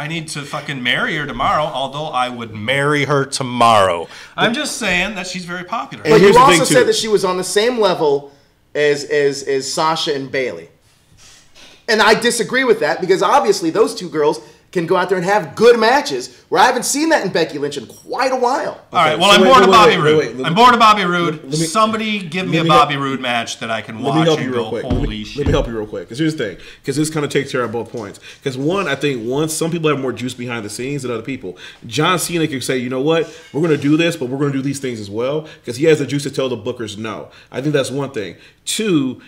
need to fucking marry her tomorrow, although I would marry her tomorrow. I'm just saying that she's very popular.
But
here's
you
the thing,
also
too.
said that she was on the same level as Sasha and Bayley. And I disagree with that because obviously those two girls can go out there and have good matches where I haven't seen that in Becky Lynch in quite a while.
All right, well,
so
I'm
wait,
bored
wait,
of Bobby
wait,
Roode.
wait,
I'm bored of Bobby Roode.
me-
Somebody give me a
let me
Bobby Roode match that I can
Let me
watch
help
and
you
go,
real quick.
holy shit.
Let me help you real quick. Because here's the thing. Because this kind of takes care of both points. Because one, I think some people have more juice behind the scenes than other people. John Cena can say, you know what, we're going to do this, but we're going to do these things as well. Because he has the juice to tell the bookers no. I think that's one thing. Two,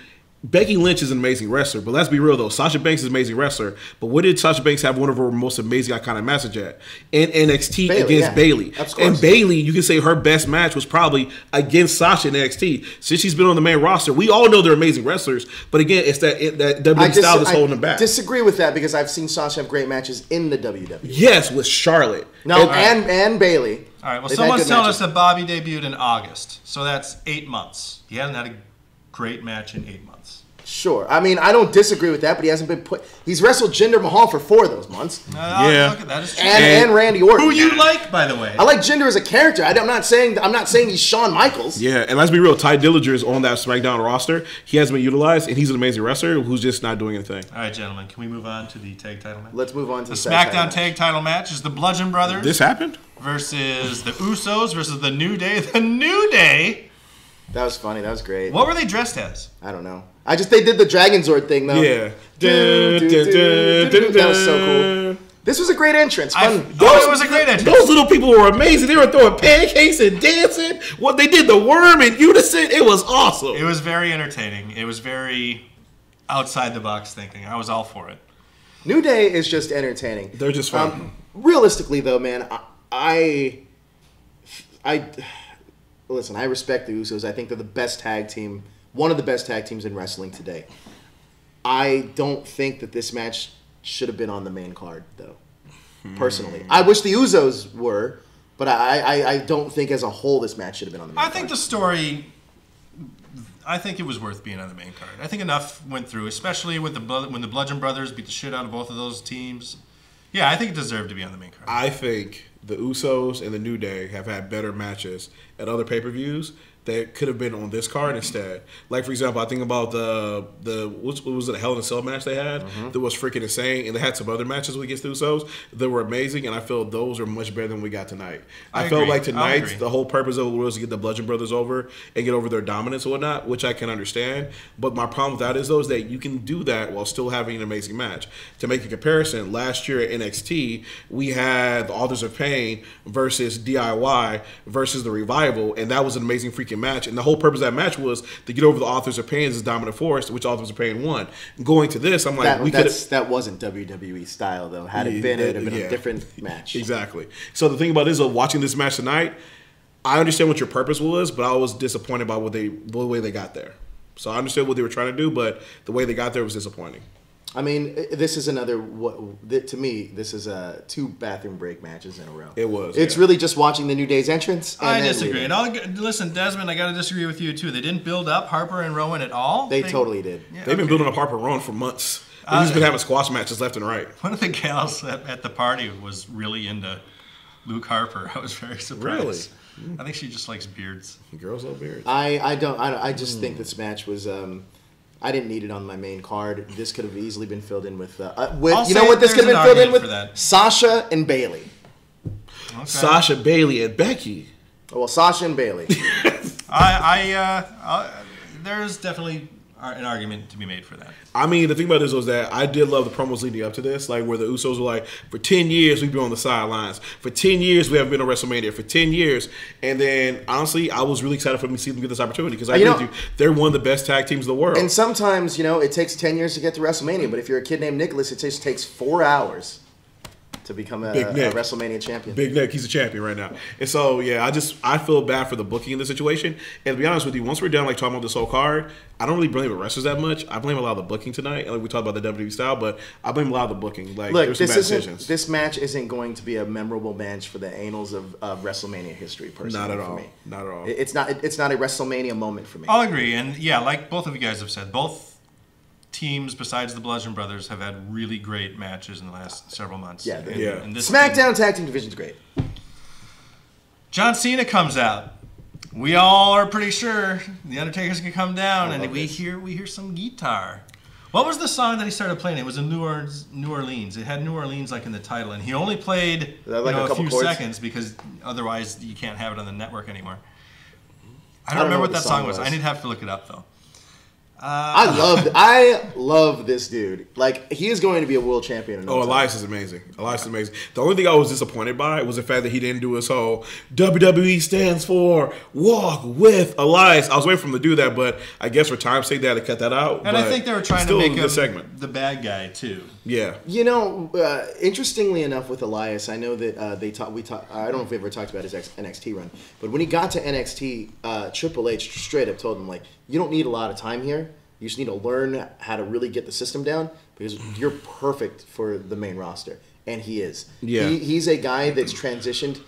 Becky Lynch is an amazing wrestler, but let's be real though. Sasha Banks is an amazing wrestler, but what did Sasha Banks have one of her most amazing iconic matches at? In NXT against Bayley. And Bayley, you can say her best match was probably against Sasha in NXT. Since she's been on the main roster, we all know they're amazing wrestlers, but again, it's that WWE style that's holding them back.
I disagree with that because I've seen Sasha have great matches in the WWE.
Yes, with Charlotte.
And Bayley.
All right, well,
They've
someone's
had good
telling
matches.
us that Bobby debuted in August, so that's 8 months. He hasn't had a great match in 8 months.
Sure. I mean, I don't disagree with that, but he hasn't been put. He's wrestled Jinder Mahal for 4 of those months.
Yeah.
Look at that. Is true.
And Randy Orton.
Who you like, by the way?
I like Jinder as a character. I'm not saying he's Shawn Michaels.
Yeah, and let's be real. Ty Dillinger is on that SmackDown roster. He hasn't been utilized, and he's an amazing wrestler who's just not doing anything.
All right, gentlemen, can we move on to the tag title match?
Let's move on to
the SmackDown tag title match. Is the Bludgeon Brothers.
This happened?
Versus the Usos versus the New Day. The New Day.
That was funny. That was great.
What were they dressed as?
I don't know. They did the Dragon Zord thing though.
Yeah.
That was so cool. This was a great entrance. Fun.
It was a great entrance.
Those little people were amazing. They were throwing pancakes and dancing. What they did, the worm in unison, it was awesome.
It was very entertaining. It was very outside the box thinking. I was all for it.
New Day is just entertaining.
They're just fun.
Realistically though, man, I listen, I respect the Usos. I think they're the best tag team, one of the best tag teams in wrestling today. I don't think that this match should have been on the main card, though, personally. I wish the Usos were, but I don't think as a whole this match should have been on the main card.
I think the story, I think it was worth being on the main card. I think enough went through, especially with when the Bludgeon Brothers beat the shit out of both of those teams. Yeah, I think it deserved to be on the main card.
I think the Usos and the New Day have had better matches at other pay-per-views that could have been on this card instead. Like, for example, I think about the what was it, a Hell in a Cell match they had that was freaking insane, and they had some other matches against the Usos that were amazing, and I feel those are much better than we got tonight. I felt like tonight the whole purpose of it was to get the Bludgeon Brothers over and get over their dominance and whatnot, which I can understand. But my problem with that is that you can do that while still having an amazing match. To make a comparison, last year at NXT, we had the Authors of Pain versus DIY versus the Revival, and that was an amazing freaking match, and the whole purpose of that match was to get over the Authors of Pain as dominant force, which Authors of Pain won. Going to this, I'm like,
that wasn't WWE style though. Had it been, it would have been a different match.
Exactly. So the thing about it is, watching this match tonight, I understand what your purpose was, but I was disappointed by the way they got there. So I understood what they were trying to do, but the way they got there was disappointing.
I mean, this is another. To me, this is 2 bathroom break matches in a row.
It was.
It's really just watching the New Day's entrance. And
I disagree. And listen, Desmond, I got to disagree with you too. They didn't build up Harper and Rowan at all.
They totally did.
Yeah, They've been building up Harper and Rowan for months. They've just been having squash matches left and right.
One of the gals at the party was really into Luke Harper. I was very surprised. Really? I think she just likes beards.
Girls love beards.
I just think this match was. I didn't need it on my main card. This could have easily been filled in with. You know what this could have been filled in with? Sasha and Bayley.
Okay. Sasha, Bayley, and Becky.
Well, Sasha and Bayley.
There's definitely an argument to be made for that.
I mean, the thing about this was that I did love the promos leading up to this, like where the Usos were like, for 10 years we've been on the sidelines. For 10 years we haven't been on WrestleMania. For 10 years. And then, honestly, I was really excited for them to see them get this opportunity because I agree with you. They're one of the best tag teams in the world.
And sometimes, it takes 10 years to get to WrestleMania, but if you're a kid named Nicholas, it just takes 4 hours to become a WrestleMania champion.
Big Nick, he's a champion right now. And so, yeah, I feel bad for the booking in this situation. And to be honest with you, once we're done talking about this whole card, I don't really blame the wrestlers that much. I blame a lot of the booking tonight. Like we talked about the WWE style, but I blame a lot of the booking. Like,
look,
this
match isn't going to be a memorable match for the annals of WrestleMania history. Personally,
not at all.
For me.
Not at all.
It's not a WrestleMania moment for me.
I'll agree, and yeah, like both of you guys have said, both teams besides the Bludgeon Brothers have had really great matches in the last several months.
Yeah,
and this
SmackDown Tag Team Division's great.
John Cena comes out. We all are pretty sure the Undertaker's gonna come down, and we hear some guitar. What was the song that he started playing? It was in New Orleans. It had New Orleans like in the title, and he only played a few seconds because otherwise you can't have it on the network anymore. I don't remember what that song was. I need to have to look it up though.
I love this dude. Like, he is going to be a world champion.
Elias is amazing. The only thing I was disappointed by was the fact that he didn't do his whole WWE stands for Walk with Elias. I was waiting for him to do that, but I guess for time's sake they had to cut that out.
And I think they were trying to make him the bad guy too.
Yeah.
Interestingly enough, with Elias, I know that I don't know if we ever talked about his NXT run, but when he got to NXT, Triple H straight up told him, like, you don't need a lot of time here. You just need to learn how to really get the system down because you're perfect for the main roster. And he is.
Yeah.
He's a guy that's transitioned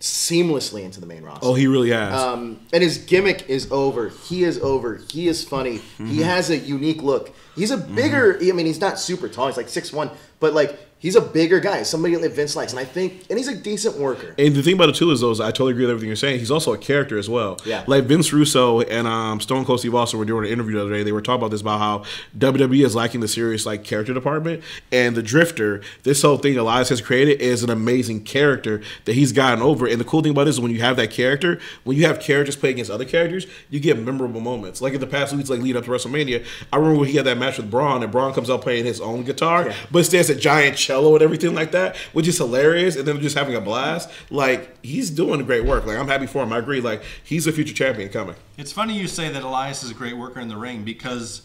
seamlessly into the main roster.
Oh, he really has.
And his gimmick is over. He is over. He is funny. He has a unique look. He's a bigger. I mean, he's not super tall. He's like 6'1", but like he's a bigger guy. Somebody that Vince likes, and he's a decent worker.
And the thing about it too is, though, is I totally agree with everything you're saying. He's also a character as well.
Yeah.
Like Vince Russo and Stone Cold Steve Austin were doing an interview the other day. They were talking about this, about how WWE is lacking the serious like character department, and the Drifter, this whole thing Elias has created, is an amazing character that he's gotten over. And the cool thing about it is when you have that character, when you have characters play against other characters, you get memorable moments. Like in the past weeks, like lead up to WrestleMania, I remember when he had that match with Braun, and Braun comes out playing his own guitar, but instead it's a giant cello and everything like that, which is hilarious, and then just having a blast. Like, he's doing great work. Like, I'm happy for him. I agree. Like, he's a future champion coming.
It's funny you say that Elias is a great worker in the ring, because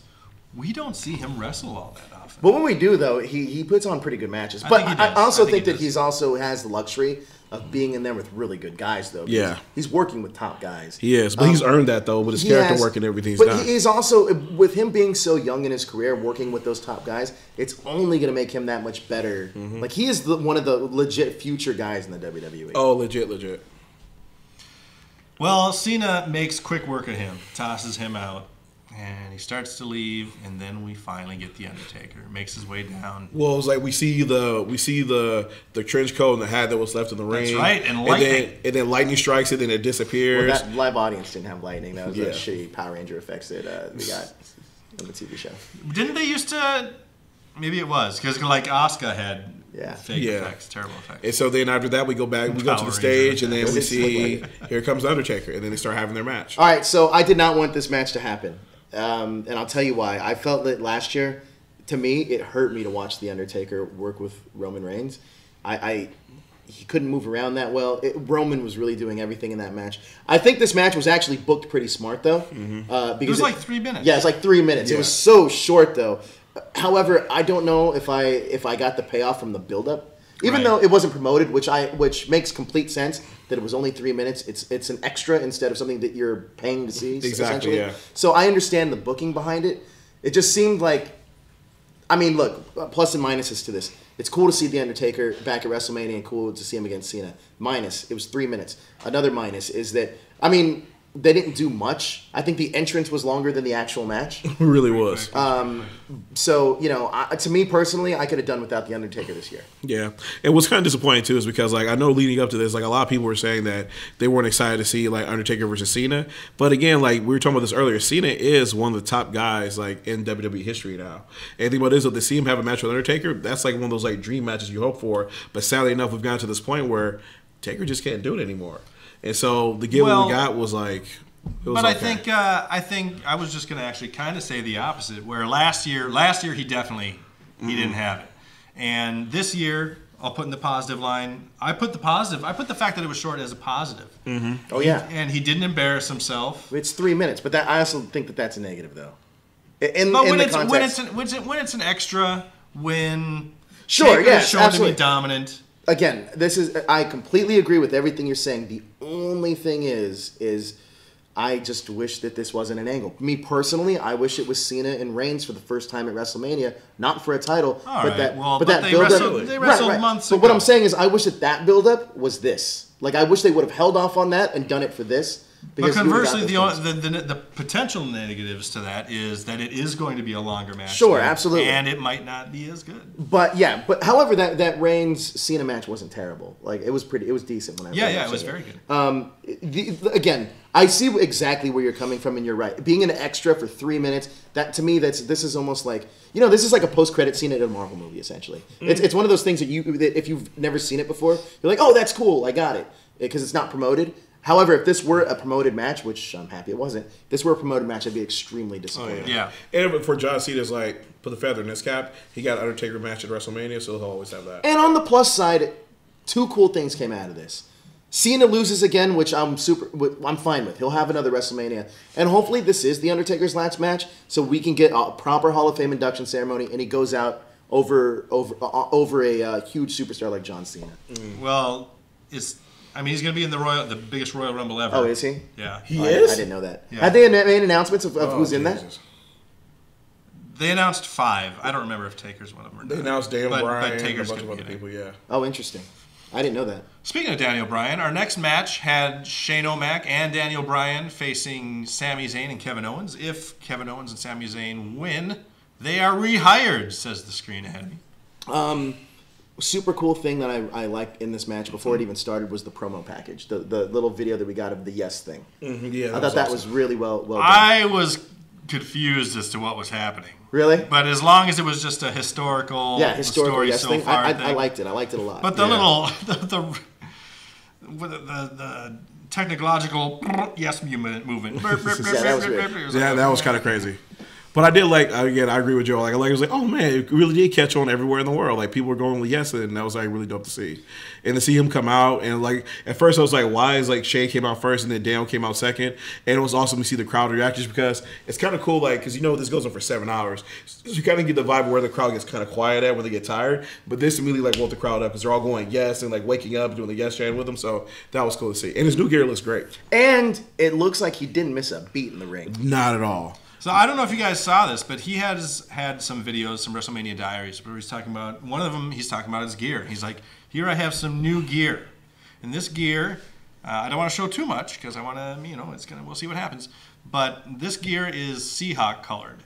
we don't see him wrestle all that often.
But when we do, though, he puts on pretty good matches. But I also think that he's also has the luxury of being in there with really good guys, though.
Yeah.
He's working with top guys.
He is, but he's earned that, though, with his character work and everything he's done.
But he's also, with him being so young in his career, working with those top guys, it's only going to make him that much better. Like, he is one of the legit future guys in the WWE.
Oh, legit.
Well, Cena makes quick work of him, tosses him out, and he starts to leave, and then we finally get the Undertaker. Makes his way down.
Well, it was like we see the trench coat and the hat that was left in the ring.
That's right, and lightning.
And then lightning strikes it, and it disappears.
Well, that live audience didn't have lightning. That was the shitty Power Ranger effects that we got on the TV show.
Didn't they used to? Maybe it was, because like Asuka had fake effects, terrible effects.
And so then after that, we go back, we go to the stage, and then we see here comes Undertaker, and then they start having their match.
All right, so I did not want this match to happen. And I'll tell you why. I felt that last year, to me, it hurt me to watch The Undertaker work with Roman Reigns. He couldn't move around that well. Roman was really doing everything in that match. I think this match was actually booked pretty smart, though. Because
it was like 3 minutes.
Yeah, it's like 3 minutes. Yeah. It was so short, though. However, I don't know if I got the payoff from the build-up. Even though it wasn't promoted, which makes complete sense that it was only 3 minutes. It's an extra instead of something that you're paying to see.
Exactly. Yeah.
So I understand the booking behind it. It just seemed like, I mean, look, plus and minuses to this. It's cool to see The Undertaker back at WrestleMania and cool to see him against Cena. Minus, it was 3 minutes. Another minus is that, I mean, they didn't do much. I think the entrance was longer than the actual match.
It really was.
So, you know, to me personally, I could have done without The Undertaker this year.
Yeah. And what's kind of disappointing, too, is because, like, I know leading up to this, like, a lot of people were saying that they weren't excited to see, like, Undertaker versus Cena. But, again, like, we were talking about this earlier, Cena is one of the top guys, like, in WWE history now. And the thing about it is, if they see him have a match with Undertaker, that's, like, one of those, like, dream matches you hope for. But sadly enough, we've gotten to this point where Taker just can't do it anymore. And so the gift we got was like, it was
but
okay.
I think I was just going to actually kind of say the opposite. Where last year he definitely didn't have it, and this year I'll put in the positive line. I put the fact that it was short as a positive.
Oh yeah,
and he didn't embarrass himself.
It's 3 minutes, but I also think that that's a negative though.
When it's an extra, when
sure,
Taker is shown to be dominant.
Again, I completely agree with everything you're saying. The only thing is I just wish that this wasn't an angle. Me personally, I wish it was Cena and Reigns for the first time at WrestleMania, not for a title, but that build-up.
They wrestled months ago.
But what I'm saying is, I wish that build-up was this. Like, I wish they would have held off on that and done it for this.
But conversely, the potential negatives to that is that it is going to be a longer match.
Sure, absolutely.
And it might not be as good.
But however, that Reigns-Cena match wasn't terrible. Like, it was decent when I watched it.
It was very good.
Again, I see exactly where you're coming from, and you're right. Being an extra for 3 minutes, that to me, this is almost like, you know, this is like a post-credit scene in a Marvel movie, essentially. It's one of those things that if you've never seen it before, you're like, oh, that's cool, I got it, because it's not promoted. However, if this were a promoted match, which I'm happy it wasn't, if this were a promoted match, I'd be extremely disappointed.
Oh, yeah.
And for John Cena's, like, put the feather in his cap, he got Undertaker match at WrestleMania, so he'll always have that.
And on the plus side, two cool things came out of this. Cena loses again, which I'm fine with. He'll have another WrestleMania. And hopefully this is The Undertaker's last match, so we can get a proper Hall of Fame induction ceremony, and he goes out over a huge superstar like John Cena.
Well, he's going to be in the biggest Royal Rumble ever.
Oh, is he?
Yeah.
He is?
I didn't know that.
Yeah.
Had they made announcements of who's in that?
They announced 5. I don't remember if Taker's one of them or not.
They announced Dan Bryan
but Taker's
and a bunch of
gonna
other
be
people, yeah.
Oh, interesting. I didn't know that.
Speaking of Daniel Bryan, our next match had Shane O'Mac and Daniel Bryan facing Sami Zayn and Kevin Owens. If Kevin Owens and Sami Zayn win, they are rehired, says the screen ahead of me.
Super cool thing that I liked in this match before it even started was the promo package. The little video that we got of the yes thing.
Yeah,
I thought that was really well done.
I was confused as to what was happening.
Really?
But as long as it was just a historical story
yes
so
thing,
far
I liked it. I liked it a lot.
But the little the technological yes movement.
That was kind of crazy. But I did like, again, I agree with Joe. Like, I was like, oh man, it really did catch on everywhere in the world. Like, people were going with yes, and that was like really dope to see. And to see him come out, and like, at first I was like, why is like Shane came out first and then Daniel came out second? And it was awesome to see the crowd react just because it's kind of cool, like, because this goes on for 7 hours. So you kind of get the vibe where the crowd gets kind of quiet at when they get tired. But this immediately like woke the crowd up because they're all going yes and like waking up doing the yes chant with him. So that was cool to see. And his new gear looks great.
And it looks like he didn't miss a beat in the ring.
Not at all.
So I don't know if you guys saw this, but he has had some videos, some WrestleMania diaries, where he's talking about, one of them he's talking about his gear. He's like, here I have some new gear. And this gear, I don't want to show too much because I want to, we'll see what happens. But this gear is Seahawk colored.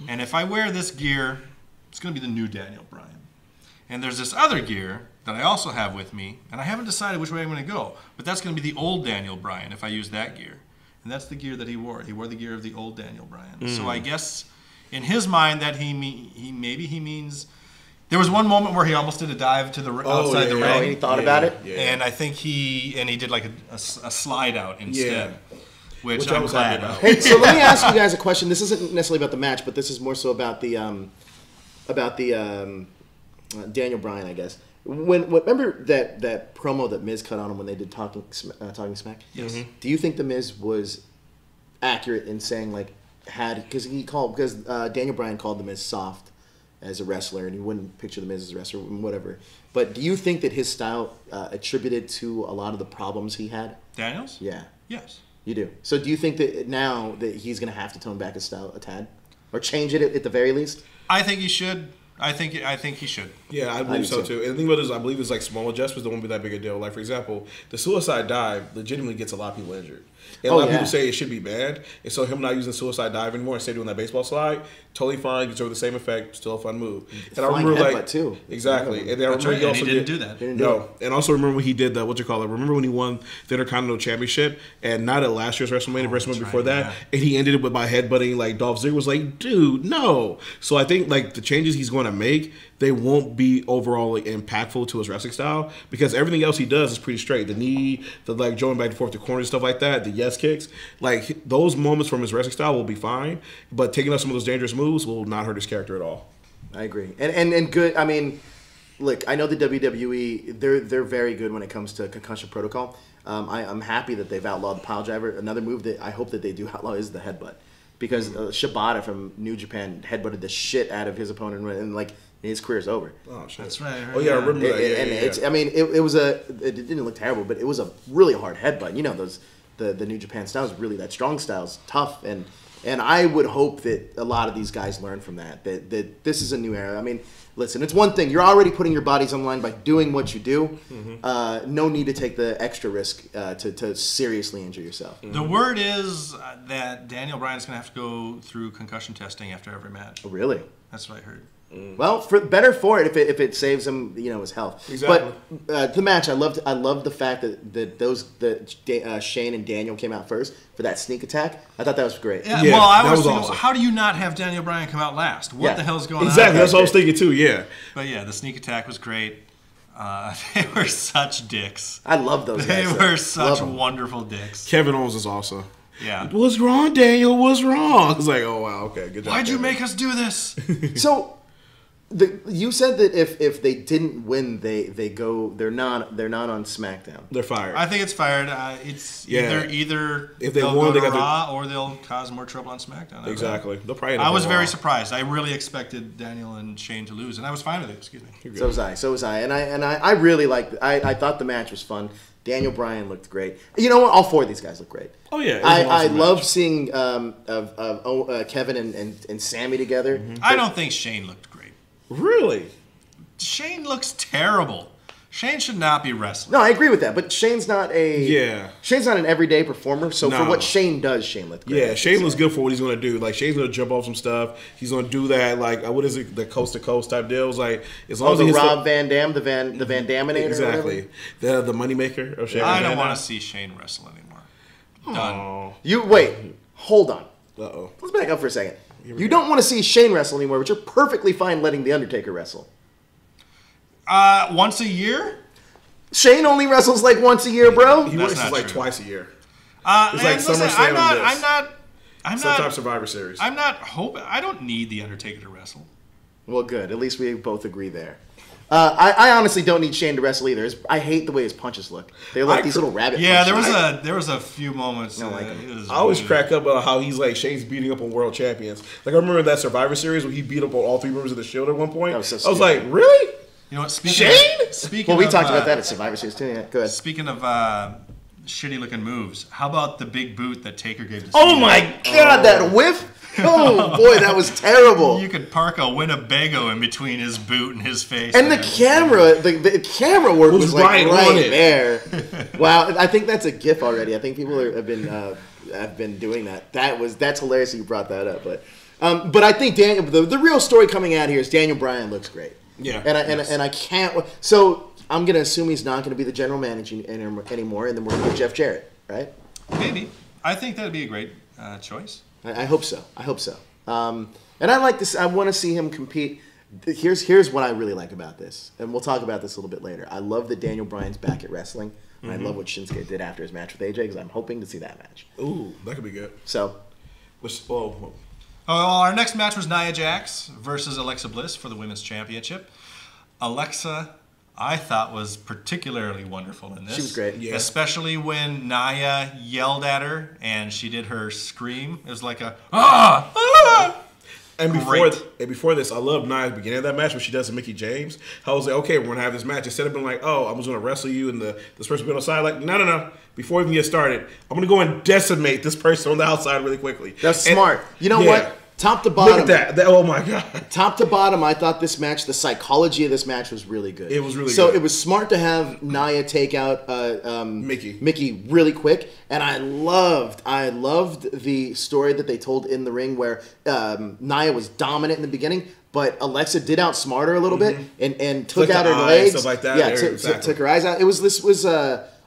And if I wear this gear, it's going to be the new Daniel Bryan. And there's this other gear that I also have with me, and I haven't decided which way I'm going to go. But that's going to be the old Daniel Bryan if I use that gear. And that's the gear that he wore. He wore the gear of the old Daniel Bryan. So I guess in his mind that he means. There was one moment where he almost did a dive to the outside the ring.
Oh, he thought about it.
Yeah. And I think he did like a slide out instead, which I'm glad about.
Hey, so let me ask you guys a question. This isn't necessarily about the match, but this is more so about the Daniel Bryan, I guess. Remember that promo that Miz cut on him when they did Talking Smack?
Yes.
Mm-hmm. Do you think the Miz was accurate in saying because Daniel Bryan called the Miz soft as a wrestler and he wouldn't picture the Miz as a wrestler, whatever. But do you think that his style attributed to a lot of the problems he had?
Daniels?
Yeah.
Yes.
You do. So do you think that now that he's going to have to tone back his style a tad, or change it at the very least?
I think he should. I think he should.
Yeah, I believe so too. And the thing about it is, I believe it's like small adjustments that won't be that big a deal. Like, for example, the suicide dive legitimately gets a lot of people injured. And a lot of people say it should be banned. And so him not using suicide dive anymore, instead doing that baseball slide, totally fine, gets over the same effect, still a fun move. And I remember
too.
Exactly. And then I remember
he also didn't do that.
And also remember when he did the, remember when he won the Intercontinental Championship, and not at last year's WrestleMania, WrestleMania before that, and he ended it with by headbutting like Dolph Ziggler. Was like, dude, no. So I think like the changes he's going to make, they won't be overall like, impactful to his wrestling style, because everything else he does is pretty straight. The knee, the like going back and forth to corners, stuff like that, the yes kicks, like those moments from his wrestling style will be fine, but taking out some of those dangerous moves will not hurt his character at all.
I agree. And good. I mean, look, I know the WWE, they're very good when it comes to concussion protocol. I'm happy that they've outlawed the pile driver. Another move that I hope that they do outlaw is the headbutt, because Shibata from New Japan headbutted the shit out of his opponent, and like his career's over.
Oh shit!
That's right.
Oh yeah, I remember that.
It's. I mean, it didn't look terrible, but it was a really hard headbutt. You know, the New Japan style is really, that strong style is tough, and I would hope that a lot of these guys learn from that this is a new era. I mean, listen, it's one thing, you're already putting your bodies on the line by doing what you do. No need to take the extra risk to seriously injure yourself.
The word is that Daniel Bryan's going to have to go through concussion testing after every match.
Oh, really?
That's what I heard.
Well, better for it if it saves him, his health.
Exactly.
But the match, I loved the fact that Shane and Daniel came out first for that sneak attack. I thought that was great.
Yeah, well, I was thinking, awesome. How do you not have Daniel Bryan come out last? What the hell's going on?
Exactly, that's what I was thinking too. Yeah.
But yeah, the sneak attack was great. They were such dicks.
I love those guys.
They were such wonderful dicks.
Kevin Owens is awesome.
Yeah.
What's wrong, Daniel? What's wrong? I was like, oh wow, okay, good job.
Why'd you make us do this?
So. You said that if they didn't win, they're not on SmackDown.
They're fired.
I think it's fired. It's either
if they
they'll
won,
go
they
to
got
Raw or they'll cause more trouble on SmackDown.
Exactly. They'll probably.
I was very surprised. I really expected Daniel and Shane to lose, and I was fine with it. Excuse me.
So was I, and I really liked it. I thought the match was fun. Daniel Bryan looked great. You know what? All four of these guys look great.
Oh yeah,
I love seeing Kevin and Sami together.
Mm-hmm. I don't think Shane looked great.
Really?
Shane looks terrible. Shane should not be wrestling.
No, I agree with that. But Shane's not Shane's not an everyday performer. So for what Shane does, Shane looks great.
Yeah, Shane looks good for what he's going to do. Like, Shane's going to jump off some stuff. He's going to do that, like, what is it, the coast-to-coast type deals. Like, as long as
the Rob Van Dam, the Van Daminator.
Exactly. The moneymaker of Shane.
I don't want to see Shane wrestle anymore. Done.
You wait. Hold on.
Uh-oh.
Let's back up for a second. You don't want to see Shane wrestle anymore, but you're perfectly fine letting The Undertaker wrestle.
Once a year?
Shane only wrestles like once a year, bro.
He wrestles like twice a year.
It's like SummerSlam. I'm
Sometimes
not
Survivor Series.
I'm not hoping. I don't need The Undertaker to wrestle.
Well, good. At least we both agree there. I honestly don't need Shane to wrestle either. I hate the way his punches look. They're like these little rabbit punches.
There was a few moments.
I
always crack up about how he's like Shane's beating up on world champions. Like, I remember that Survivor Series where he beat up on all 3 members of the Shield at one point.
That was so
I was like, really?
You know what?
Speaking well, we talked about that at Survivor Series too. Yeah, go ahead.
Speaking of shitty looking moves, how about the big boot that Taker gave to Cena?
Oh my God, that whiff! Oh boy, that was terrible.
You could park a Winnebago in between his boot and his face.
And the camera, the camera work was like right there. Wow, I think that's a GIF already. I think people have been doing that. That's hilarious that you brought that up. But I think the real story coming out here is Daniel Bryan looks great.
Yeah,
and I can't. So I'm gonna assume he's not gonna be the general manager anymore, and then we're gonna put Jeff Jarrett, right?
Maybe. I think that'd be a great choice.
I hope so. And I like this. I want to see him compete. Here's what I really like about this, and we'll talk about this a little bit later. I love that Daniel Bryan's back at wrestling, and I love what Shinsuke did after his match with AJ because I'm hoping to see that match.
Ooh, that could be good.
So,
our next match was Nia Jax versus Alexa Bliss for the Women's Championship. Alexa, I thought, was particularly wonderful in this.
She was great.
Yeah.
Especially when Nia yelled at her and she did her scream. It was like a, ah, ah.
And before this, I love Nia at the beginning of that match when she does the Mickie James. I was like, okay, we're going to have this match. Instead of being like, oh, I was going to wrestle you and this person being on the side, like, no. Before we even get started, I'm going to go and decimate this person on the outside really quickly.
That's smart. You know what? Top to bottom.
Look at that. Oh, my God.
Top to bottom, I thought this match, the psychology of this match was really good.
It was really good.
So it was smart to have Nia take out Mickie really quick. And I loved the story that they told in the ring where Nia was dominant in the beginning, but Alexa did outsmart her a little bit and took out her legs.
Stuff like that.
Yeah, took her eyes out. This was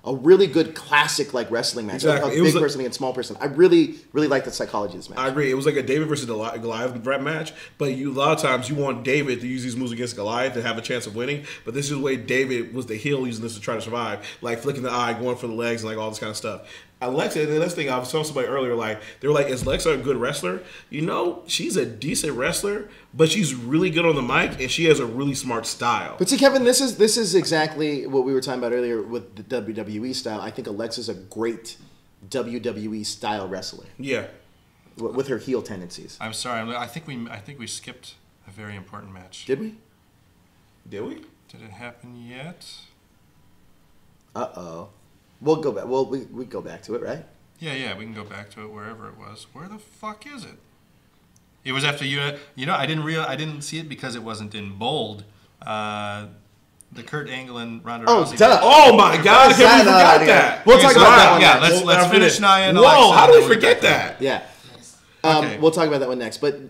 a really good classic like wrestling match.
Exactly.
A big person against small person. I really like the psychology of this match.
I agree. It was like a David versus Goliath match, but a lot of times you want David to use these moves against Goliath to have a chance of winning, but this is the way David was the heel using this to try to survive, like flicking the eye, going for the legs, and like all this kind of stuff. Alexa, the next thing I was telling somebody earlier, like they were like, "Is Alexa a good wrestler?" You know, she's a decent wrestler, but she's really good on the mic, and she has a really smart style.
But see, Kevin, this is exactly what we were talking about earlier with the WWE style. I think Alexa's a great WWE style wrestler.
Yeah,
with her heel tendencies.
I'm sorry. I think we skipped a very important match.
Did we?
Did we?
Did it happen yet?
Uh-oh. We'll go back. Well, we go back to it, right?
Yeah, we can go back to it wherever it was. Where the fuck is it? It was after you. You know, I didn't see it because it wasn't in bold. The Kurt Angle and Ronda Rousey.
Duh.
Oh my God! I can't forgot that.
We'll talk about that one.
Yeah, let's finish Nia and Alexa.
Whoa! How do we forget that?
Yeah.
Okay.
We'll talk about that one next. But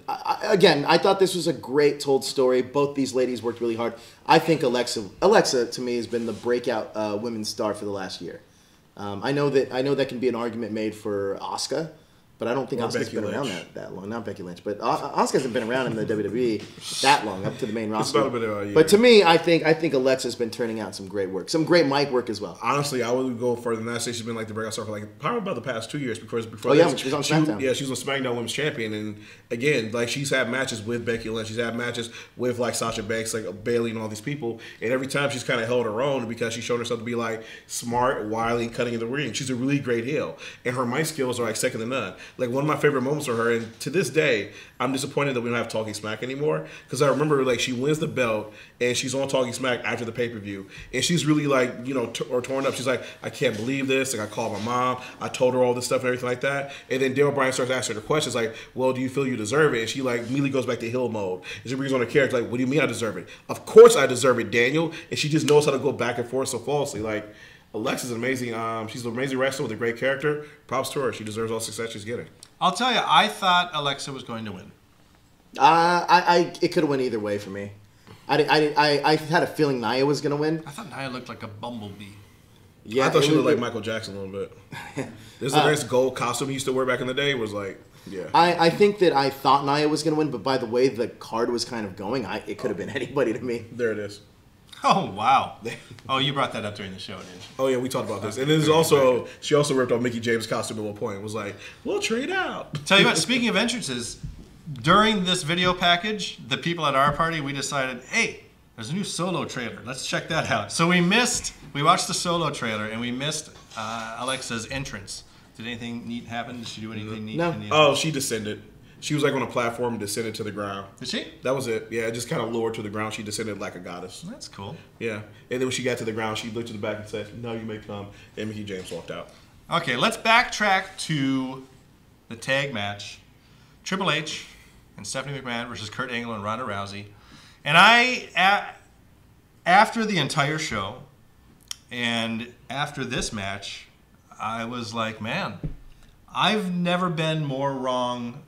again, I thought this was a great told story. Both these ladies worked really hard. I think Alexa to me has been the breakout women's star for the last year. I know that can be an argument made for Asuka, but I don't think Asuka's been around that long. Not Becky Lynch, but Asuka hasn't been around in the WWE that long, up to the main roster. But to me, I think Alexa's been turning out some great work, some great mic work as well.
Honestly, I would go further than that. Say she's been like the breakout star for like probably about the past 2 years because before
when she was on SmackDown.
She was on SmackDown Women's Champion, and again, like she's had matches with Becky Lynch, she's had matches with like Sasha Banks, like Bayley, and all these people, and every time she's kind of held her own because she's shown herself to be like smart, wily, cutting in the ring. She's a really great heel, and her mic skills are like second to none. like one of my favorite moments for her. And to this day, I'm disappointed that we don't have Talking Smack anymore, because I remember like she wins the belt and she's on Talking Smack after the pay-per-view, and she's really like, you know, torn up. She's like, I can't believe this. Like, I called my mom, I told her all this stuff and everything like that. And then Daniel Bryan starts asking her questions like, well, do you feel you deserve it? And she like immediately goes back to heel mode. And she brings on her character like, what do you mean I deserve it? Of course I deserve it, Daniel. And she just knows how to go back and forth so flawlessly. Like, Alexa's amazing. She's an amazing wrestler with a great character. Props to her. She deserves all the success she's getting.
I'll tell you, I thought Alexa was going to win.
It could have went either way for me. I had a feeling Nia was going to win.
I thought Nia looked like a bumblebee.
Yeah,
I thought she looked like Michael Jackson a little bit. This nice gold costume he used to wear back in the day was like, yeah.
I think that I thought Nia was going to win, but by the way the card was kind of going, it could have been anybody to me.
There it is.
Oh, wow. Oh, you brought that up during the show, didn't you?
Oh, yeah, we talked about this. And then also, she also ripped off Mickie James' costume at one point. It was like, we'll trade out.
Tell you what, speaking of entrances, during this video package, the people at our party, we decided, hey, there's a new Solo trailer. Let's check that out. So we watched the Solo trailer, and we missed Alexa's entrance. Did anything neat happen? Did she do anything neat?
No.
Oh, she descended. She was like on a platform and descended to the ground.
Did she?
That was it. Yeah, it just kind of lowered to the ground. She descended like a goddess.
That's cool.
Yeah. And then when she got to the ground, she looked to the back and said, no, you may come. And Mickie James walked out.
Okay, let's backtrack to the tag match. Triple H and Stephanie McMahon versus Kurt Angle and Ronda Rousey. And after the entire show and after this match, I was like, man, I've never been more wrong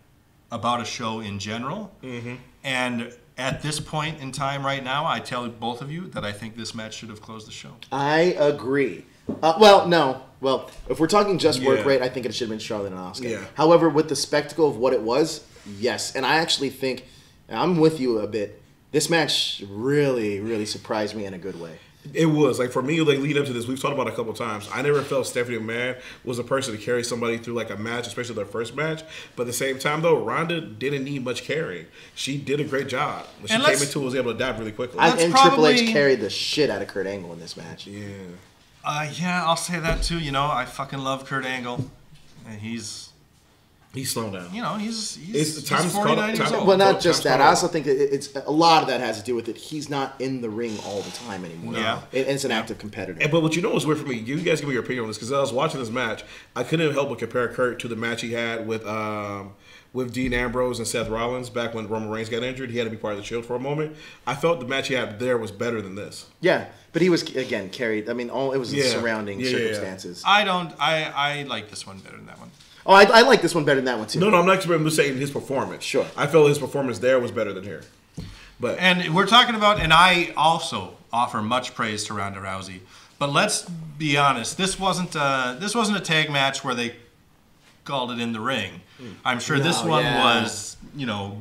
about a show in general. Mm-hmm. And at this point in time right now, I tell both of you that I think this match should have closed the show.
I agree. No. Well, if we're talking just work rate, I think it should have been Charlotte and Asuka.
Yeah.
However, with the spectacle of what it was, yes. And I actually think, I'm with you a bit, this match really, really surprised me in a good way.
It was. Like, for me, like, lead up to this, we've talked about it a couple of times. I never felt Stephanie McMahon was a person to carry somebody through, like, a match, especially their first match. But at the same time, though, Ronda didn't need much carrying. She did a great job. When she came into it, was able to adapt really quickly.
And Triple H carried the shit out of Kurt Angle in this match.
Yeah.
Yeah, I'll say that, too. You know, I fucking love Kurt Angle. And he's
slowed down.
You know, he's
49
years old.
Well, not just that. I also think that it's a lot of that has to do with it. He's not in the ring all the time anymore.
Yeah.
And it's an active competitor.
But what you know is weird for me. You guys give me your opinion on this, because as I was watching this match, I couldn't help but compare Kurt to the match he had with Dean Ambrose and Seth Rollins back when Roman Reigns got injured. He had to be part of the Shield for a moment. I felt the match he had there was better than this.
Yeah, but he was, again, carried. I mean, it was the surrounding circumstances.
I like this one better than that one.
Oh, I like this one better than that one, too.
No, I'm not just saying his performance.
Sure.
I felt his performance there was better than here.
And we're talking about, and I also offer much praise to Ronda Rousey. But let's be honest, this wasn't a tag match where they called it in the ring. I'm sure this one was, you know,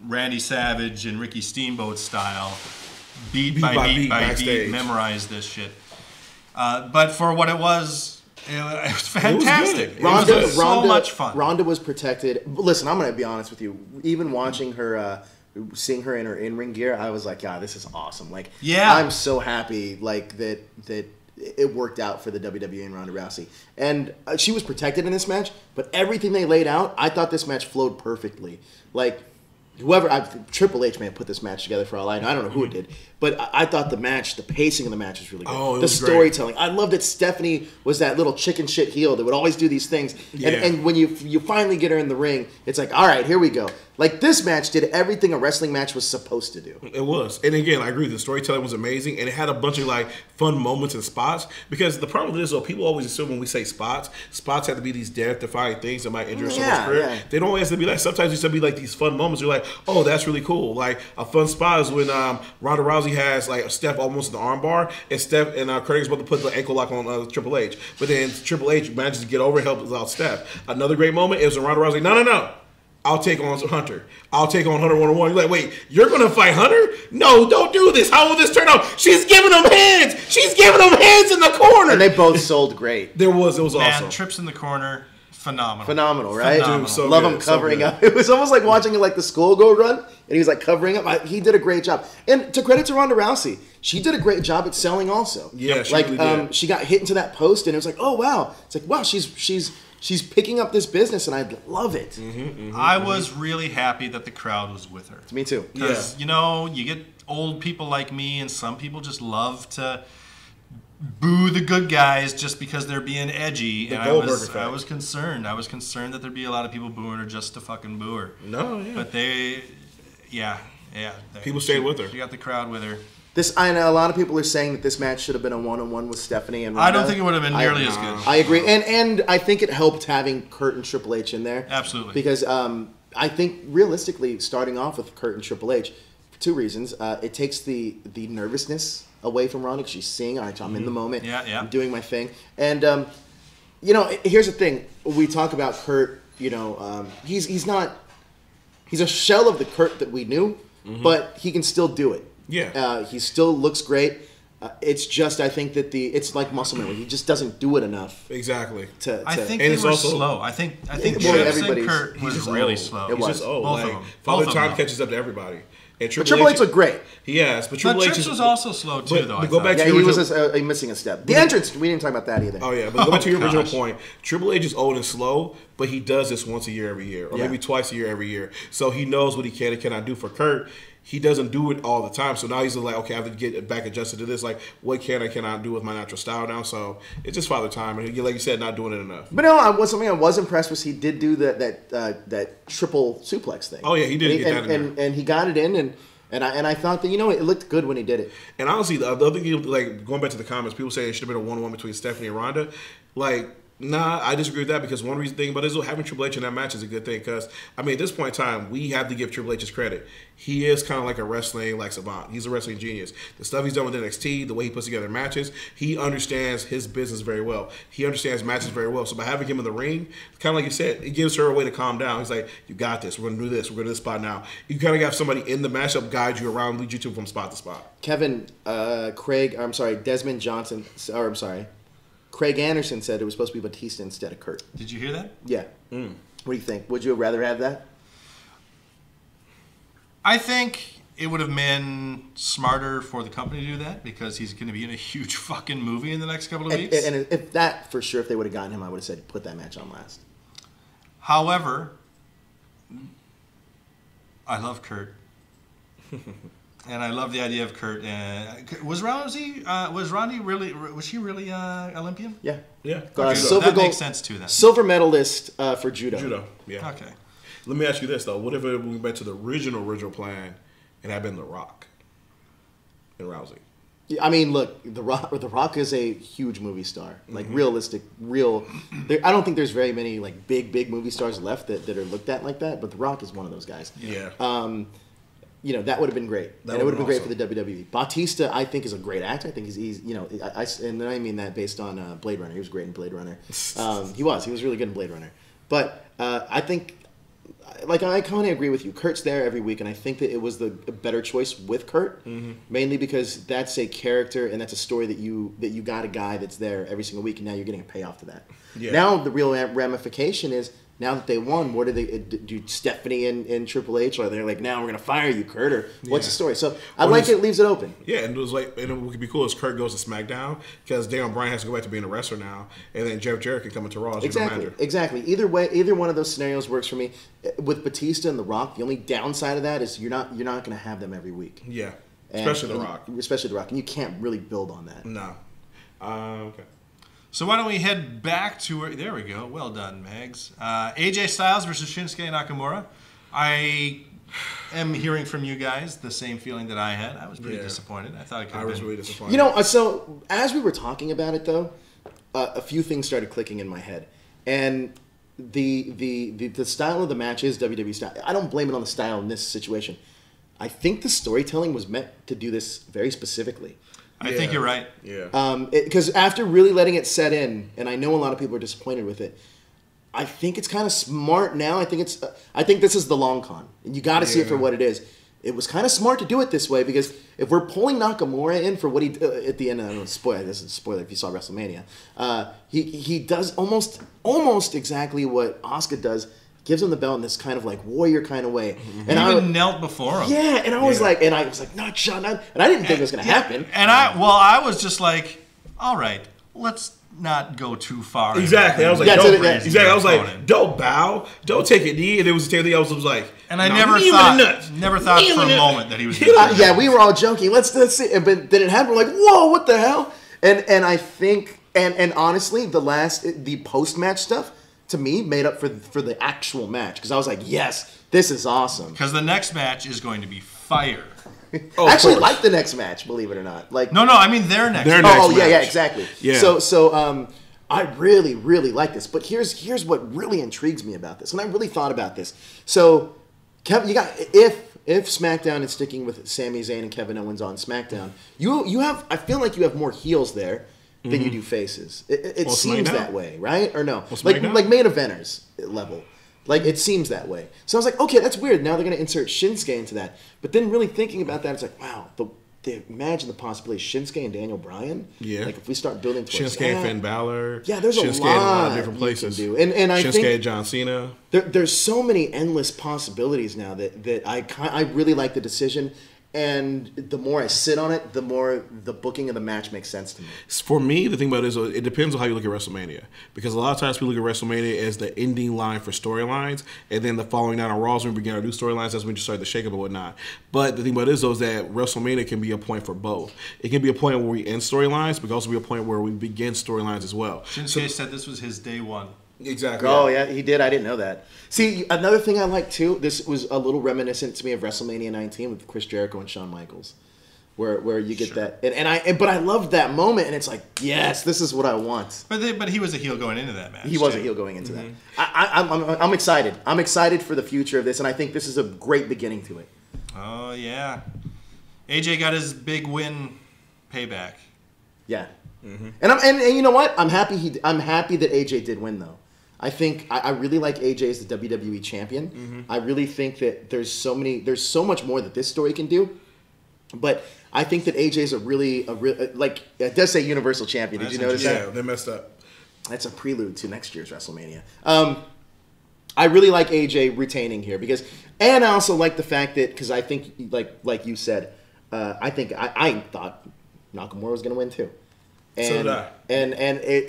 Randy Savage and Ricky Steamboat style, beat by beat, memorize this shit. But for what it was, it was fantastic. It was so much fun.
Ronda was protected. Listen, I'm going to be honest with you. Even watching her, seeing her in her in-ring gear, I was like, God, this is awesome. Like,
yeah.
I'm so happy like that it worked out for the WWE and Ronda Rousey. And she was protected in this match, but everything they laid out, I thought this match flowed perfectly. Like, Triple H may have put this match together for all I know. I don't know who it did. But I thought the pacing of the match was really good.
Oh, it
the
was
storytelling.
great.
I loved that Stephanie was that little chicken shit heel that would always do these things.
Yeah.
And when you finally get her in the ring, it's like, all right, here we go. Like, this match did everything a wrestling match was supposed to do.
It was. And again, I agree. The storytelling was amazing. And it had a bunch of, like, fun moments and spots. Because the problem with this, though, people always assume when we say spots have to be these death-defying things that might injure someone's career. Yeah. They don't always have to be like, sometimes it's have to be like these fun moments. You're like, oh, that's really cool. Like, a fun spot is when Ronda Rousey has, like, a Steph almost in the armbar. And Steph and Kurt Angle's about to put the ankle lock on Triple H. But then Triple H manages to get over and help out Steph. Another great moment is when Ronda Rousey, no. I'll take on Hunter. I'll take on Hunter one-on-one. You're like, wait, you're going to fight Hunter? No, don't do this. How will this turn out? She's giving him hands. She's giving him hands in the corner.
And they both sold great.
It was awesome.
Trips in the corner, phenomenal.
Phenomenal, right?
Phenomenal.
Dude, so love him covering up. It was almost like watching like the Skull run, and he was like covering up. He did a great job. And to credit to Ronda Rousey, she did a great job at selling also.
Yeah, she
like
really did.
She got hit into that post, and it was like, oh wow, it's like wow, she's she's picking up this business, and I love it.
I was really happy that the crowd was with her.
Me too.
Because, you get old people like me, and some people just love to boo the good guys just because they're being edgy. And I was concerned. I was concerned that there'd be a lot of people booing her just to fucking boo her.
No, yeah.
But
People stayed with her.
She got the crowd with her.
I know a lot of people are saying that this match should have been a one-on-one with Stephanie and Ronda.
I don't think it would have been nearly as good.
I agree, and I think it helped having Kurt and Triple H in there.
Absolutely.
Because I think realistically, starting off with Kurt and Triple H, for two reasons, it takes the nervousness away from Ronda because she's seeing, I'm in the moment, I'm doing my thing, and here's the thing: we talk about Kurt. He's a shell of the Kurt that we knew, but he can still do it.
Yeah.
He still looks great. It's just, I think that it's like muscle memory. He just doesn't do it enough.
Exactly.
I think they were slow. I think Trips and Kurt was really slow.
It was.
Just old.
Both of them.
Father Time catches up to everybody. And
Triple H looked great.
Yes, but Triple H
was also slow too, though.
Go back to
he was missing a step. The entrance, we didn't talk about that either.
Oh yeah, but go back to your original point. Triple H is old and slow, but he does this once a year every year, or maybe twice a year every year. So he knows what he can and cannot do. For Kurt, he doesn't do it all the time. So now he's like, okay, I have to get back adjusted to this. Like, what can I cannot do with my natural style now? So it's just Father Time, and like you said, not doing it enough.
But no, something I was impressed with. He did do that triple suplex thing.
Oh yeah, he did get that in there.
And he got it in, and I thought that it looked good when he did it.
And honestly, the other thing, like going back to the comments, people say it should have been a 1-on-1 between Stephanie and Ronda. Like, nah, I disagree with that because one thing about it is having Triple H in that match is a good thing because, at this point in time, we have to give Triple H his credit. He is kind of like a wrestling savant. He's a wrestling genius. The stuff he's done with NXT, the way he puts together matches, he understands his business very well. He understands matches very well. So by having him in the ring, kind of like you said, it gives her a way to calm down. He's like, you got this. We're going to do this. We're going to do this spot now. You kind of have somebody in the matchup guide you around, lead you to from spot to spot.
Desmond Johnson, Craig Anderson said it was supposed to be Batista instead of Kurt.
Did you hear that?
Yeah. What do you think? Would you rather have that?
I think it would have been smarter for the company to do that because he's going to be in a huge fucking movie in the next couple of weeks.
And if that, for sure, if they would have gotten him, I would have said put that match on last.
However, I love Kurt. And I love the idea of Kurt. Was Ronda really Olympian?
Yeah.
Yeah.
That makes sense too then.
Silver medalist for judo.
Judo, yeah.
Okay.
Let me ask you this though: what if we went back to the original plan and had been The Rock and Rousey?
Yeah, look, The Rock is a huge movie star. Like realistic, real. I don't think there's very many like big movie stars left that are looked at like that. But The Rock is one of those guys.
Yeah.
That would have been great. And it would have been great for the WWE. Batista, I think, is a great actor. I think he's and I mean that based on Blade Runner. He was great in Blade Runner. He was really good in Blade Runner. But I think, like, I kind of agree with you. Kurt's there every week, and I think that it was a better choice with Kurt, mainly because that's a character and that's a story that you got a guy that's there every single week, and now you're getting a payoff to that. Yeah. Now the real ramification is, now that they won, what do they do? Stephanie and Triple H, or they're like, now we're gonna fire you, Kurt, or what's the story? So I like it leaves it open.
Yeah, and it was like, and what could be cool is Kurt goes to SmackDown because Daniel Bryan has to go back to being a wrestler now, and then Jeff Jarrett can come into Raw as general manager.
Exactly. Either way, either one of those scenarios works for me. With Batista and The Rock, the only downside of that is you're not gonna have them every week.
Yeah, especially The Rock.
Especially The Rock, and you can't really build on that.
No. Okay.
So why don't we head back to where... There we go. Well done, Megs. AJ Styles versus Shunsuke Nakamura. I am hearing from you guys the same feeling that I had. I was pretty disappointed. I thought it could have been...
I was really disappointed.
So as we were talking about it, though, a few things started clicking in my head. And the style of the match is WWE style. I don't blame it on the style in this situation. I think the storytelling was meant to do this very specifically.
I think you're right.
Yeah.
Because after really letting it set in, and I know a lot of people are disappointed with it, I think it's kind of smart now. I think this is the long con. And you got to see it for what it is. It was kind of smart to do it this way because if we're pulling Nakamura in for what he at the end, I don't know, spoiler. This is a spoiler if you saw WrestleMania. He does almost exactly what Asuka does. Gives him the belt in this kind of like warrior kind of way,
and I knelt before him.
Yeah, and I was like, not Sean, and I didn't think it was going to happen.
And I was just like, all right, let's not go too far.
Exactly. I was like,
Exactly.
I was like, don't bow, don't take a knee. And it was the thing. I was like,
and I never thought for a moment that he was.
Yeah, we were all joking. Let's see. But then it happened. We're like, whoa, what the hell? And I think, and honestly, the post match stuff to me made up for the actual match because I was like, yes, this is awesome.
Because the next match is going to be fire.
I actually like the next match, believe it or not. Like
no, I mean their next.
match. Yeah, exactly. Yeah. So I really, really like this. But here's what really intrigues me about this, and I really thought about this. So, Kevin, you got if SmackDown is sticking with Sami Zayn and Kevin Owens on SmackDown, you have I feel like you have more heels there than you do faces. It seems that way, right? Or no? Like main eventers level. Like, it seems that way. So I was like, okay, that's weird. Now they're going to insert Shinsuke into that. But then really thinking about that, it's like, wow, imagine the possibility of Shinsuke and Daniel Bryan.
Yeah.
Like, if we start building towards
Shinsuke and Finn Balor.
Yeah, there's
Shinsuke
a lot
of different places.
you can do. And I
Shinsuke
think
and John Cena.
There's so many endless possibilities now that I really like the decision. And the more I sit on it, the more the booking of the match makes sense to me.
For me, the thing about it is it depends on how you look at WrestleMania. Because a lot of times we look at WrestleMania as the ending line for storylines, and then the following night on Raw, when we begin our new storylines, that's when we just start the shakeup and whatnot. But the thing about it is, though, is that WrestleMania can be a point for both. It can be a point where we end storylines, but it can also be a point where we begin storylines as well.
Shinsuke said this was his day one.
Exactly.
Oh, yeah, he did. I didn't know that. See, another thing I like, too, this was a little reminiscent to me of WrestleMania 19 with Chris Jericho and Shawn Michaels, where you get that. But I loved that moment, and it's like, yes, this is what I want.
But he was a heel going into that match.
He was a heel going into that. I'm excited. I'm excited for the future of this, and I think this is a great beginning to it.
Oh, yeah. AJ got his big win payback.
Yeah. Mm-hmm. And you know what? I'm happy that AJ did win, though. I think I really like AJ as the WWE champion. Mm-hmm. I really think that there's so much more that this story can do. But I think that AJ is a really like it does say Universal Champion. Did you notice that?
Yeah, they messed up.
That's a prelude to next year's WrestleMania. I really like AJ retaining here and I also like the fact that because I think like you said, I thought Nakamura was going to win too. And,
so did I.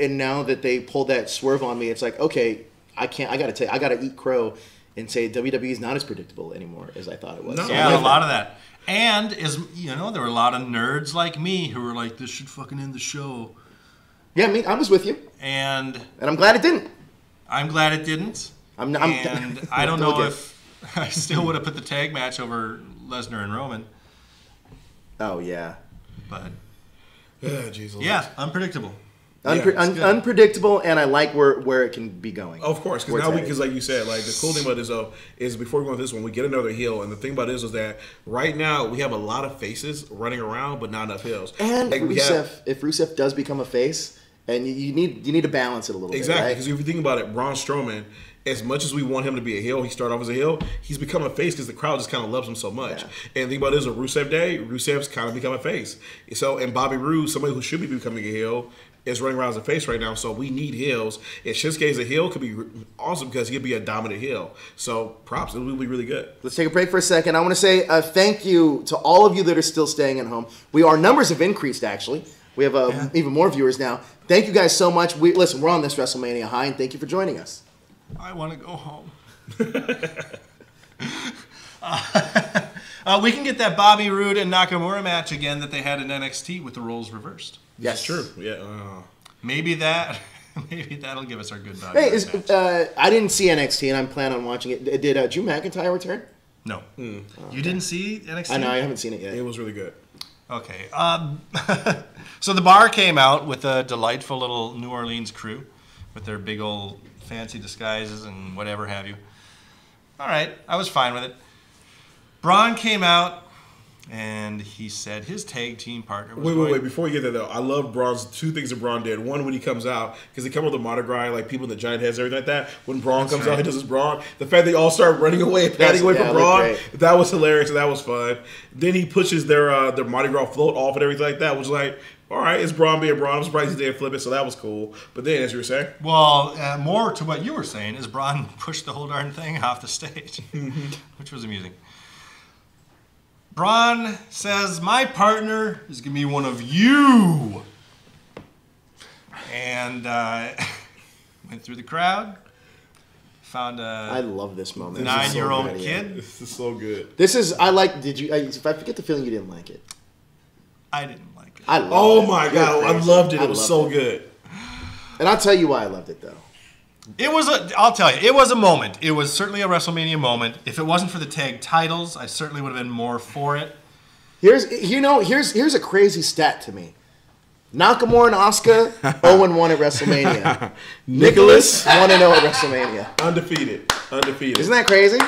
And now that they pulled that swerve on me, it's like, okay, I gotta eat crow and say WWE is not as predictable anymore as I thought it was.
No. So yeah, a lot of that. And there were a lot of nerds like me who were like, this should fucking end the show.
Yeah, I was with you.
And
I'm glad it didn't.
I'm glad it didn't. I don't know if I still would have put the tag match over Lesnar and Roman.
Oh yeah.
But
yeah,
unpredictable.
Unpredictable, and I like where it can be going.
Of course, because like you said, like the cool thing about this is before we go into this one, we get another heel, and the thing about this is that right now we have a lot of faces running around, but not enough heels.
And like if Rusev does become a face, and you need to balance it a little bit.
Exactly, because if you think about it, Braun Strowman, as much as we want him to be a heel, he started off as a heel, he's become a face because the crowd just kind of loves him so much. Yeah. And the thing about it is, a Rusev Day, Rusev's kind of become a face. So, and Bobby Roode, somebody who should be becoming a heel, is running around as a face right now. So we need heels. If Shinsuke is a heel, could be awesome because he'll be a dominant heel. So props, it will be really good.
Let's take a break for a second. I want to say thank you to all of you that are still staying at home. Our numbers have increased, actually. We have even more viewers now. Thank you guys so much. We're on this WrestleMania high, and thank you for joining us.
I want to go home. We can get that Bobby Roode and Nakamura match again that they had in NXT with the roles reversed.
Yes,
true. Yeah,
maybe that'll give us our good Bobby.
Hey, I didn't see NXT, and I'm planning on watching it. Did Drew McIntyre return?
No. You didn't see NXT?
I know, I haven't seen it yet.
It was really good.
Okay. So the bar came out with a delightful little New Orleans crew with their big old fancy disguises and whatever have you. All right, I was fine with it. Braun came out, and he said his tag team partner was
Wait. Before we get there, though, I love Braun's two things that Braun did. One, when he comes out, because they come with the Mardi Gras, like people in the giant heads, everything like that. When Braun comes out, he does his Braun. The fact they all start running away, patting away from Braun, that was hilarious, and that was fun. Then he pushes their Mardi Gras float off and everything like that, which was like, all right, it's Braun being Braun. I'm surprised he didn't flip it, so that was cool. But then, as you were saying?
Well, more to what you were saying is Braun pushed the whole darn thing off the stage, which was amusing. Braun says, my partner is going to be one of you. And went through the crowd. Found
I love this moment.
9-year-old kid.
This is so good.
This is, I like, if I forget the feeling you didn't like it.
I didn't like it.
I loved
Oh
it.
my God, I loved it. It was so good.
And I'll tell you why I loved it, though.
I'll tell you, it was a moment. It was certainly a WrestleMania moment. If it wasn't for the tag titles, I certainly would have been more for it.
Here's a crazy stat to me. Nakamura and Asuka 0-1 at WrestleMania. Nicholas 1-0 at WrestleMania.
Undefeated.
Isn't that crazy?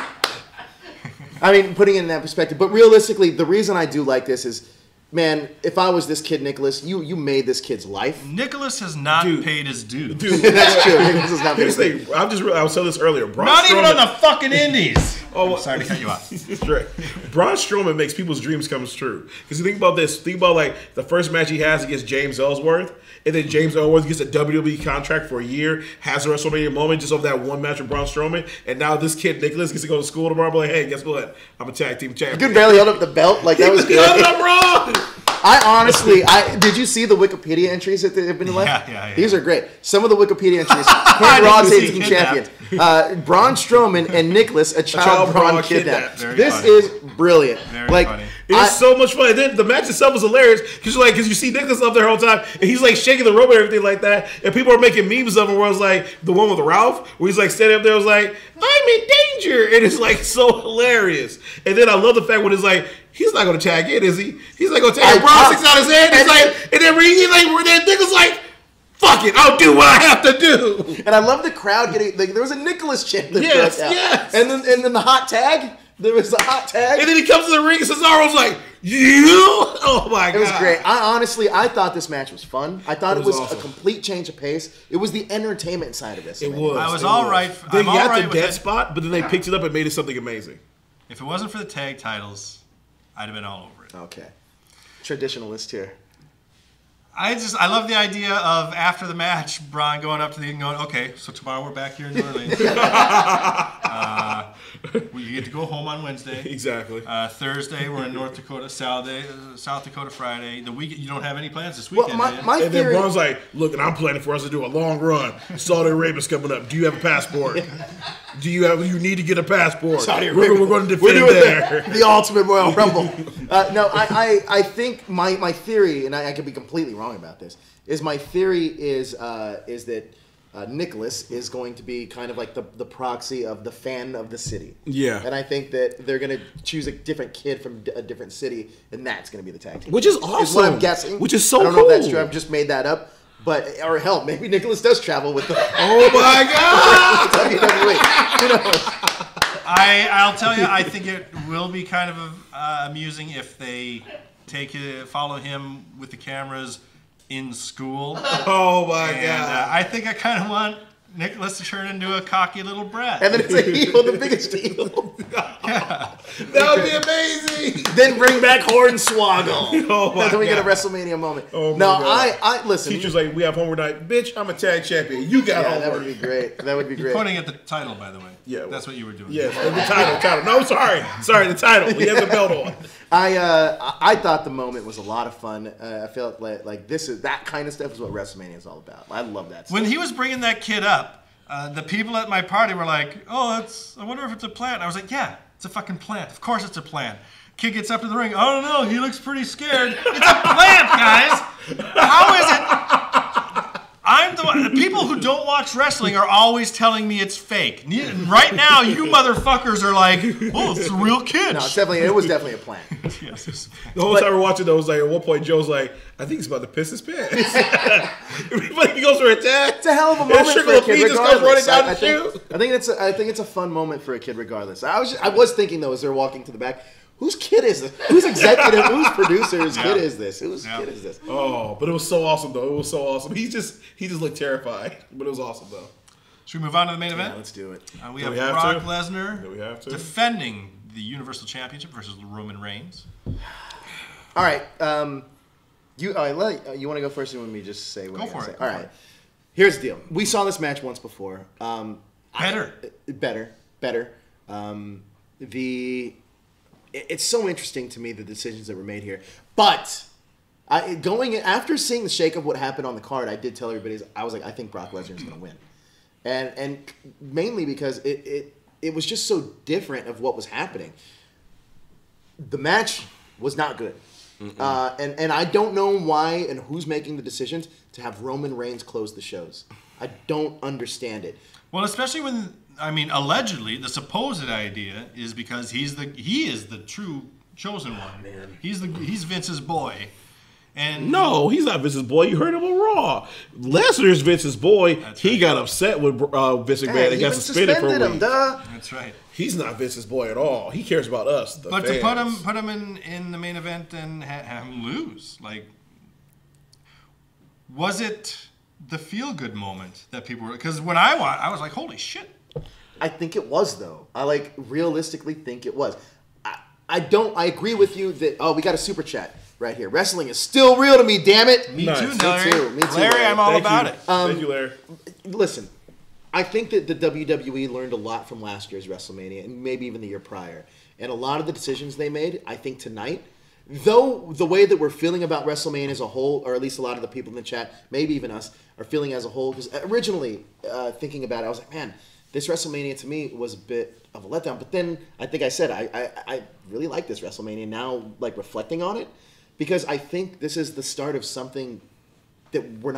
I mean, putting it in that perspective. But realistically, the reason I do like this is, man, if I was this kid, Nicholas, you made this kid's life.
Nicholas has not paid his dues.
Dude, that's true. Nicholas has not paid
Here's
his
the thing. I was telling this earlier.
Not even on the fucking Indies.
Oh,
I'm sorry to cut you off.
That's right. Braun Strowman makes people's dreams come true. Because you think about this. Think about like the first match he has against James Ellsworth, and then James Ellsworth gets a WWE contract for a year, has a WrestleMania moment just over that one match with Braun Strowman, and now this kid Nicholas gets to go to school tomorrow. Be like, hey, guess what? I'm a tag team champion.
You could barely hold up the belt. Like that was good. I honestly, did you see the Wikipedia entries that have been left?
Yeah.
These are great. Some of the Wikipedia entries. Kid Raw Tag Team Champions. Braun Strowman and Nicholas, a child Braun kidnapped. This is brilliant.
Very
like,
funny.
It was so much fun. And then the match itself was hilarious because you see Nicholas up there the whole time, and he's like shaking the rope and everything like that. And people are making memes of him where it's like the one with Ralph, where he's like standing up there, was like, I'm in danger. And it's like so hilarious. And then I love the fact when it's like, he's not going to tag in, is he? He's not going to tag in. Braun sticks out his hand. And then Nicholas like, fuck it, I'll do what I have to do.
And I love the crowd getting, like, there was a Nicholas chant that
Yes.
And then the hot tag. There was the hot tag.
And then he comes to the ring and Cesaro's like, you? Oh my God.
It was great. I thought this match was fun. I thought it was
awesome.
a complete change of pace. It was the entertainment side of this.
It was.
I was all right.
They
I'm all
got
right
the
with
dead
it.
spot, but then they picked it up and made it something amazing.
If it wasn't for the tag titles, I'd have been all over it.
Okay. Traditionalist here.
I love the idea of after the match, Braun going up to the and going, okay, so tomorrow we're back here in New Orleans. You get to go home on Wednesday.
Exactly.
Thursday we're in North Dakota. South Dakota Friday. The week you don't have any plans this weekend.
Well, my
And then
theory.
Braun's like, look, and I'm planning for us to do a long run. Saudi Arabia's coming up. Do you have a passport? You need to get a passport.
Saudi Arabia.
We're going to defend there.
The ultimate Royal Rumble. No, I think my theory, and I could be completely wrong about this, is my theory is that Nicholas is going to be kind of like the proxy of the fan of the city.
Yeah.
And I think that they're going to choose a different kid from a different city, and that's going to be the tag team.
Which is awesome.
Is what I'm guessing.
Which is so
I don't
cool.
know if that's true. I've just made that up. But, or hell, maybe Nicholas does travel with the...
Oh my God!
Who knows?
I'll tell you, I think it will be kind of amusing if they follow him with the cameras in school.
Oh my
And
God!
I think I kind of want Nicholas to turn into a cocky little brat.
And then it's a heel, the biggest heel.
That would be amazing.
Then bring back Hornswoggle.
Oh my
And then we get a
God.
WrestleMania moment.
Oh my
no,
God.
I listen.
Teacher's like, we have homework night. Bitch, I'm a tag champion. You got
Yeah, that
homework.
would be great. That would be great.
Pointing at the title, by the way.
Yeah.
That's what you were doing.
Yes, the title. No, sorry, the title. He has the belt on.
I thought the moment was a lot of fun. I felt like that kind of stuff is what WrestleMania is all about. I love that stuff.
When he was bringing that kid up, the people at my party were like, I wonder if it's a plant. I was like, yeah, it's a fucking plant. Of course it's a plant. Kid gets up to the ring. I don't know. He looks pretty scared. It's a plant, guys. How is it? I'm the one. The people who don't watch wrestling are always telling me it's fake. Right now, you motherfuckers are like, oh, it's a real kid.
No, it was definitely a plan.
Yes.
The whole time we're watching those, like at one point, Joe's like, I think he's about to piss his pants. He goes for a tag.
It's a hell of a moment for a kid,
just comes running
regardless.
down
I
the chute.
think it's a fun moment for a kid, regardless. I was thinking though, as they're walking to the back, whose kid is this? Whose executive? Whose producer's kid is this? Whose kid is this?
Oh, but it was so awesome though. It was so awesome. He just looked terrified, but it was awesome though.
Should we move on to the main event?
Yeah, let's do it.
We
Do
have
we have
Brock
to?
Lesnar
Do we have to?
defending the Universal Championship versus Roman Reigns.
All right. You want to go first, or you want me to just say what
Go
I gotta
for
say?
it.
All right. Here's the deal. We saw this match once before.
Better.
It's so interesting to me, the decisions that were made here. But After seeing the shake of what happened on the card, I did tell everybody, I was like, I think Brock Lesnar is going to win, and mainly because it was just so different of what was happening. The match was not good, and I don't know why and who's making the decisions to have Roman Reigns close the shows. I don't understand it.
Well, especially when, I mean, allegedly the supposed idea is because he is the true chosen one.
Man.
He's Vince's boy. And
No, he's not Vince's boy. You heard him on Raw. Lesnar's Vince's boy. He got upset with Vince McMahon and got suspended for a
him,
week.
duh.
that's right.
He's not Vince's boy at all. He cares about us, the
But
fans.
to put him in the main event and have him lose, like, was it the feel good moment that people were? Because when I was like, holy shit.
I think it was, though. I realistically think it was. I agree with you that we got a super chat right here. Wrestling is still real to me, damn it.
Me
Nice.
too,
Me
Larry.
too. Me too,
Larry,
Larry.
I'm all
Thank
about
you.
it.
Thank you, Larry.
Listen, I think that the WWE learned a lot from last year's WrestleMania and maybe even the year prior. And a lot of the decisions they made, I think tonight, though the way that we're feeling about WrestleMania as a whole, or at least a lot of the people in the chat, maybe even us, are feeling as a whole, because originally thinking about it, I was like, man, this WrestleMania to me was a bit of a letdown. But then I think I said I really like this WrestleMania now, like reflecting on it, because I think this is the start of something that we're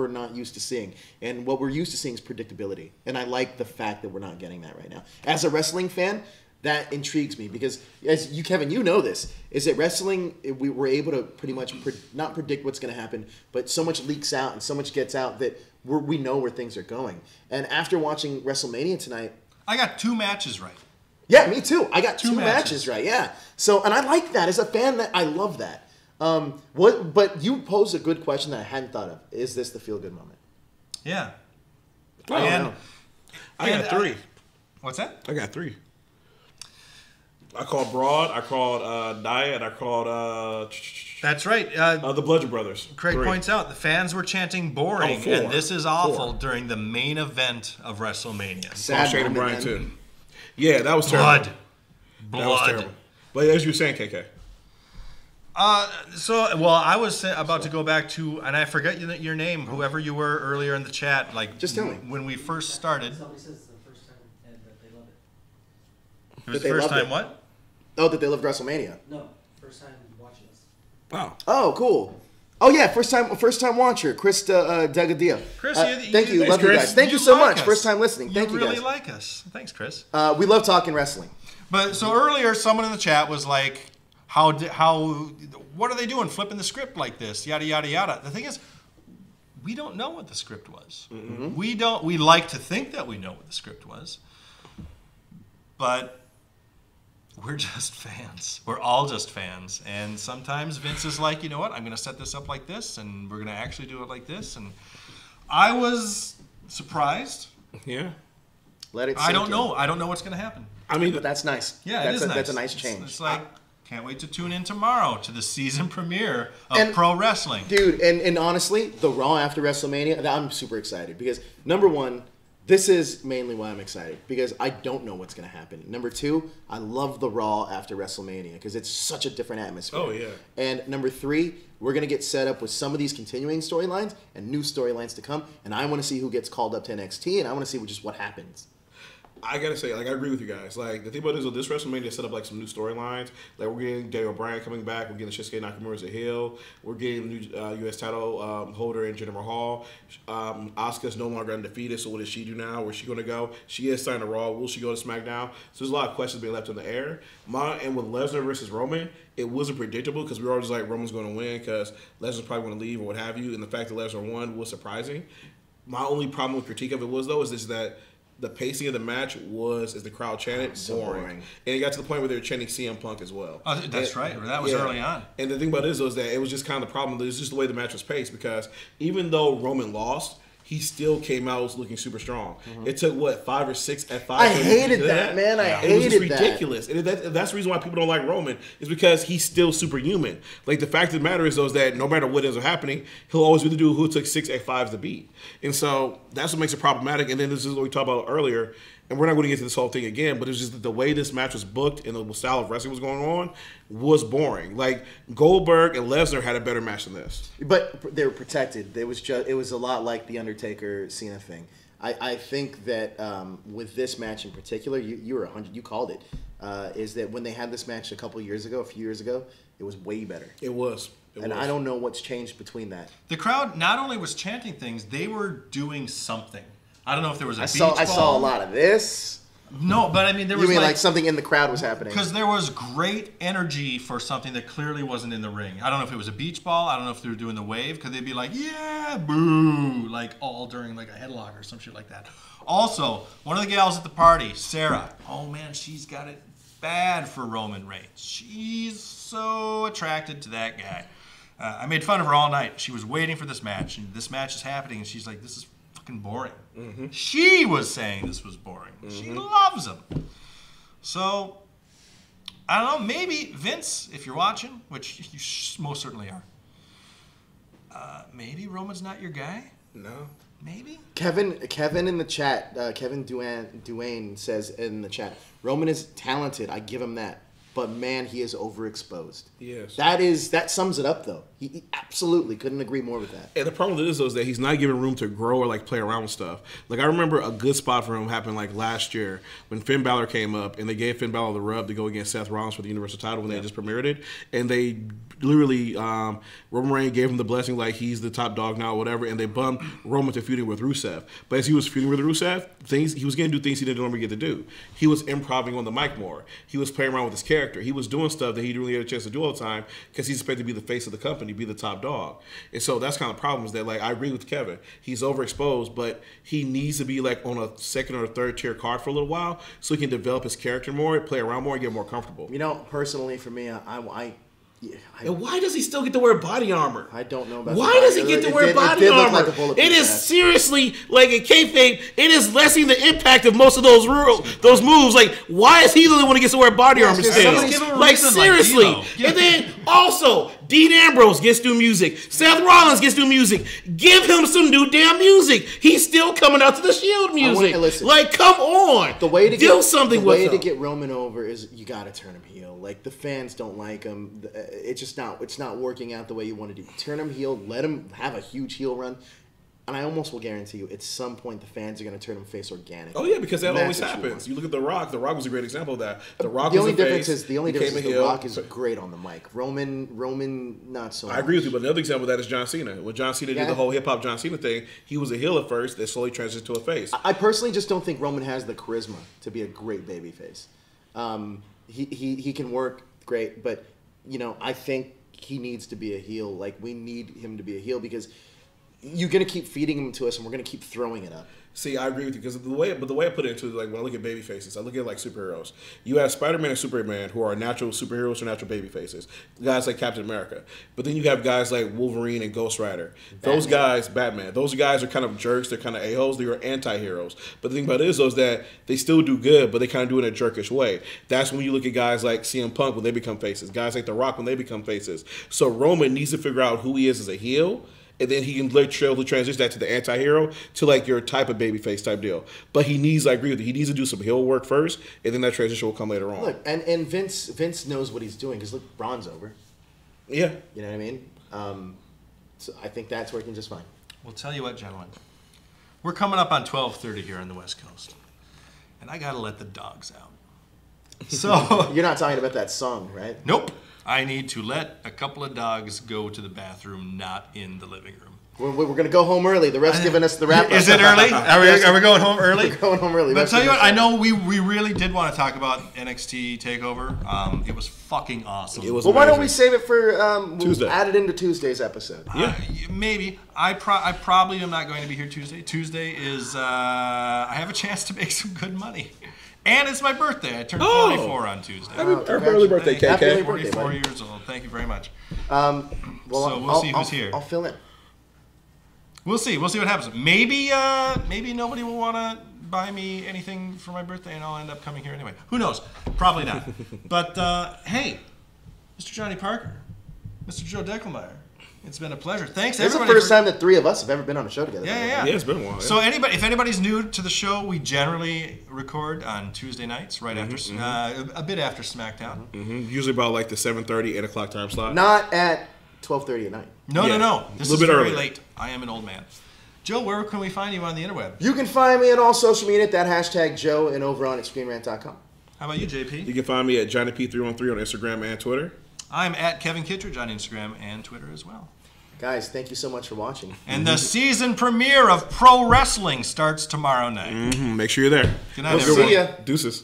not used to seeing. And what we're used to seeing is predictability. And I like the fact that we're not getting that right now. As a wrestling fan, that intrigues me because, as you, Kevin, you know this, is that wrestling, we were able to pretty much not predict what's going to happen, but so much leaks out and so much gets out that we know where things are going. And after watching WrestleMania tonight,
I got 2 matches right.
yeah, me too. I got 2
Two
matches
matches
right, yeah. So, and I like that. As a fan, that I love that. But you posed a good question that I hadn't thought of. Is this the feel-good moment?
Yeah.
Oh,
And-
no.
I got 3.
What's that?
I got 3. I called Broad, I called Nia, and I called
That's right.
the Bludgeon Brothers.
Craig
3.
points out the fans were chanting boring,
Oh, 4.
and this is awful
4.
during the main event of WrestleMania.
Oh,
Sad
Shane and
moment,
Bryan
man.
too. Yeah, that was terrible.
Blood.
That was terrible. But as you were saying, KK.
I was about to go back to, and I forget your name, whoever you were earlier in the chat. Like,
Just tell me.
When we first started,
Somebody says it's the first time and that they love it.
it was
That
the
they
first
loved
time.
it.
What?
Oh, that they loved WrestleMania.
No, first time watching us.
Wow.
Oh, cool. Oh yeah, first time watcher, Chris Dagadia.
Chris,
thank you,
Thanks,
love you
Chris.
guys. Thank you so
like
much.
us.
First time listening. Thank you,
You really
guys.
like us. Thanks, Chris.
We love talking wrestling.
But so earlier, someone in the chat was like, what are they doing, flipping the script like this, yada yada yada. The thing is, we don't know what the script was.
Mm-hmm.
We like to think that we know what the script was, but we're just fans. We're all just fans, and sometimes Vince is like, you know what, I'm going to set this up like this, and we're going to actually do it like this. And I was surprised.
Yeah.
Let it.
I
sink
don't
in.
know. I don't know what's going to happen.
I mean,
But that's nice.
Yeah,
that's
it is nice.
That's a nice change.
It's like, can't wait to tune in tomorrow to the season premiere of
And-
pro wrestling.
Dude, and honestly, the Raw after WrestleMania, I'm super excited because number one, this is mainly why I'm excited because I don't know what's going to happen. Number two, I love the Raw after WrestleMania because it's such a different atmosphere.
Oh, yeah.
And number three, we're going to get set up with some of these continuing storylines and new storylines to come. And I want to see who gets called up to NXT and I want to see just what happens.
I gotta say, like, I agree with you guys. Like, the thing about it is, this WrestleMania set up like some new storylines. Like, we're getting Daniel Bryan coming back. We're getting Shunsuke Nakamura as a heel. We're getting the new U.S. title holder in Jinder Mahal. Asuka's no longer undefeated. So what does she do now? Where's she gonna go? She is signed to Raw. Will she go to SmackDown? So there's a lot of questions being left in the air. And with Lesnar versus Roman, it wasn't predictable because we were all just like Roman's going to win because Lesnar's probably going to leave or what have you. And the fact that Lesnar won was surprising. My only problem with critique of it was though is this that. The pacing of the match was, as the crowd chanted,
So boring.
And it got to the point where they were chanting CM Punk as well.
Oh, that's right. That was early on.
And the thing about it is that it was just kind of the problem. It was just the way the match was paced because even though Roman lost, he still came out looking super strong. It took, 5 or 6 at 5?
I hated that, man. I
It was just
hated that.
ridiculous. And that's the reason why people don't like Roman is because he's still superhuman. Like, the fact of the matter is, though, is that no matter what ends up happening, he'll always be the dude who took 6 at 5s to beat. And so that's what makes it problematic. And then this is what we talked about earlier. and we're not going to get to this whole thing again, but it's just that the way this match was booked and the style of wrestling was going on was boring. Like, Goldberg and Lesnar had a better match than this.
But they were protected. It was a lot like the Undertaker Cena thing. I think that with this match in particular, you were 100. You called it. Is that when they had this match a few years ago, it was way better.
It was.
I don't know what's changed between that.
The crowd not only was chanting things, they were doing something. I don't know if there was a beach ball.
I saw a lot of this.
No, but I mean, there was
like something in the crowd was happening.
Because there was great energy for something that clearly wasn't in the ring. I don't know if it was a beach ball. I don't know if they were doing the wave. Because they'd be like, yeah, boo. Like, all during like a headlock or some shit like that. Also, one of the gals at the party, Sarah. Oh, man, she's got it bad for Roman Reigns. She's so attracted to that guy. I made fun of her all night. She was waiting for this match. And this match is happening. And she's like, this is fucking boring. Mm-hmm. She was saying this was boring. Mm-hmm. She loves him. So, I don't know, maybe Vince, if you're watching, which you most certainly are, maybe Roman's not your guy?
No.
Maybe?
Kevin in the chat, Kevin Duane says in the chat, Roman is talented, I give him that. But man, he is overexposed.
Yes.
That sums it up though. He absolutely couldn't agree more with that.
And the problem with this is that he's not given room to grow or like play around with stuff. Like, I remember a good spot for him happened like last year when Finn Balor came up and they gave Finn Balor the rub to go against Seth Rollins for the Universal title when they just premiered it. And they literally, Roman Reigns gave him the blessing like he's the top dog now or whatever, and they bumped Roman to feuding with Rusev. But as he was feuding with Rusev, he was going to do things he didn't normally get to do. He was improvising on the mic more. He was playing around with his character. He was doing stuff that he didn't really get a chance to do all the time because he's expected to be the face of the company, be the top dog. And so that's kind of the problem is that, like, I agree with Kevin. He's overexposed, but he needs to be, like, on a second or third tier card for a little while so he can develop his character more, play around more, and get more comfortable.
You know, personally for me,
and why does he still get to wear body armor?
I don't know about
why does he get to wear body armor? Like it is seriously, like in kayfabe, it is lessening the impact of most of those moves. Like, why is he the only one who gets to wear body armor still? Like, seriously. And then also, Dean Ambrose gets new music. Seth Rollins gets new music. Give him some new damn music. He's still coming out to the Shield music. Like, come on.
The way to
do something with him.
The way to get Roman over is you got to turn him heel. Like, the fans don't like him. It's not working out the way you want to do. Turn him heel. Let him have a huge heel run. And I almost will guarantee you, at some point, the fans are going to turn him face organically.
Oh yeah, because that always happens. You look at The Rock. The Rock was a great example of that. The Rock
the
was
only
a
difference
face,
is The Rock is great on the mic. Roman, not so much.
I agree with you, but another example of that is John Cena. When John Cena did the whole hip hop John Cena thing, he was a heel at first, that slowly transitioned to a face.
I personally just don't think Roman has the charisma to be a great babyface. He can work great, but you know, I think he needs to be a heel. Like, we need him to be a heel because you're going to keep feeding him to us and we're going to keep throwing it up.
See, I agree with you because the way I put it into it, like when I look at baby faces, I look at like superheroes. You have Spider-Man and Superman who are natural superheroes or natural baby faces. Guys like Captain America. But then you have guys like Wolverine and Ghost Rider. Those guys, Batman. Those guys are kind of jerks. They're kind of a-holes. They are anti-heroes. But the thing about it is, though, is that they still do good, but they kind of do it in a jerkish way. That's when you look at guys like CM Punk when they become faces. Guys like The Rock when they become faces. So Roman needs to figure out who he is as a heel. And then he can literally transition that to the anti-hero to like your type of babyface type deal. But he needs, I agree with you, he needs to do some heel work first, and then that transition will come later on.
Look, and Vince knows what he's doing because look, Braun's over.
Yeah.
You know what I mean? So I think that's working just fine.
Well, tell you what, gentlemen. We're coming up on 12:30 here on the West Coast. And I got to let the dogs out. So
you're not talking about that song, right?
Nope. I need to let a couple of dogs go to the bathroom, not in the living room.
We're going to go home early. The ref's giving us the wrap.
Is it early? Are we going home early?
We're going home early.
But tell you what, I know we really did want to talk about NXT TakeOver. It was fucking awesome.
It was
well, why don't we save it for
Tuesday?
We'll add it into Tuesday's episode.
Yeah,
maybe. I probably am not going to be here Tuesday. Tuesday is I have a chance to make some good money. And it's my birthday. I turned 44 on Tuesday.
Happy early birthday, KK.
Happy early
44
birthday,
years old. Thank you very much.
Well,
so we'll see who's here.
I'll fill in.
We'll see. We'll see what happens. Maybe nobody will want to buy me anything for my birthday, and I'll end up coming here anyway. Who knows? Probably not. But hey, Mr. Johnny Parker, Mr. Joe Deckelmeyer, It's been a pleasure. Thanks,
This is the
everybody.
first time that three of us have ever been on a show together.
Yeah.
Yeah, it's been a while. Yeah.
So if anybody's new to the show, we generally record on Tuesday nights, right after a bit after SmackDown.
Usually about like the 7:30, 8 o'clock time slot.
Not at 12:30 at night.
No. This
A little
is
bit
very
earlier.
late. I am an old man. Joe, where can we find you on the interweb?
You can find me on all social media at that hashtag Joe and over on at ScreenRant.com.
How about you, JP?
You can find me at JohnnyP313 on Instagram and Twitter.
I'm at Kevin Kittredge on Instagram and Twitter as well.
Guys, thank you so much for watching.
And the season premiere of Pro Wrestling starts tomorrow night.
Make sure you're there.
Good night,
We'll
everyone.
see ya.
Deuces.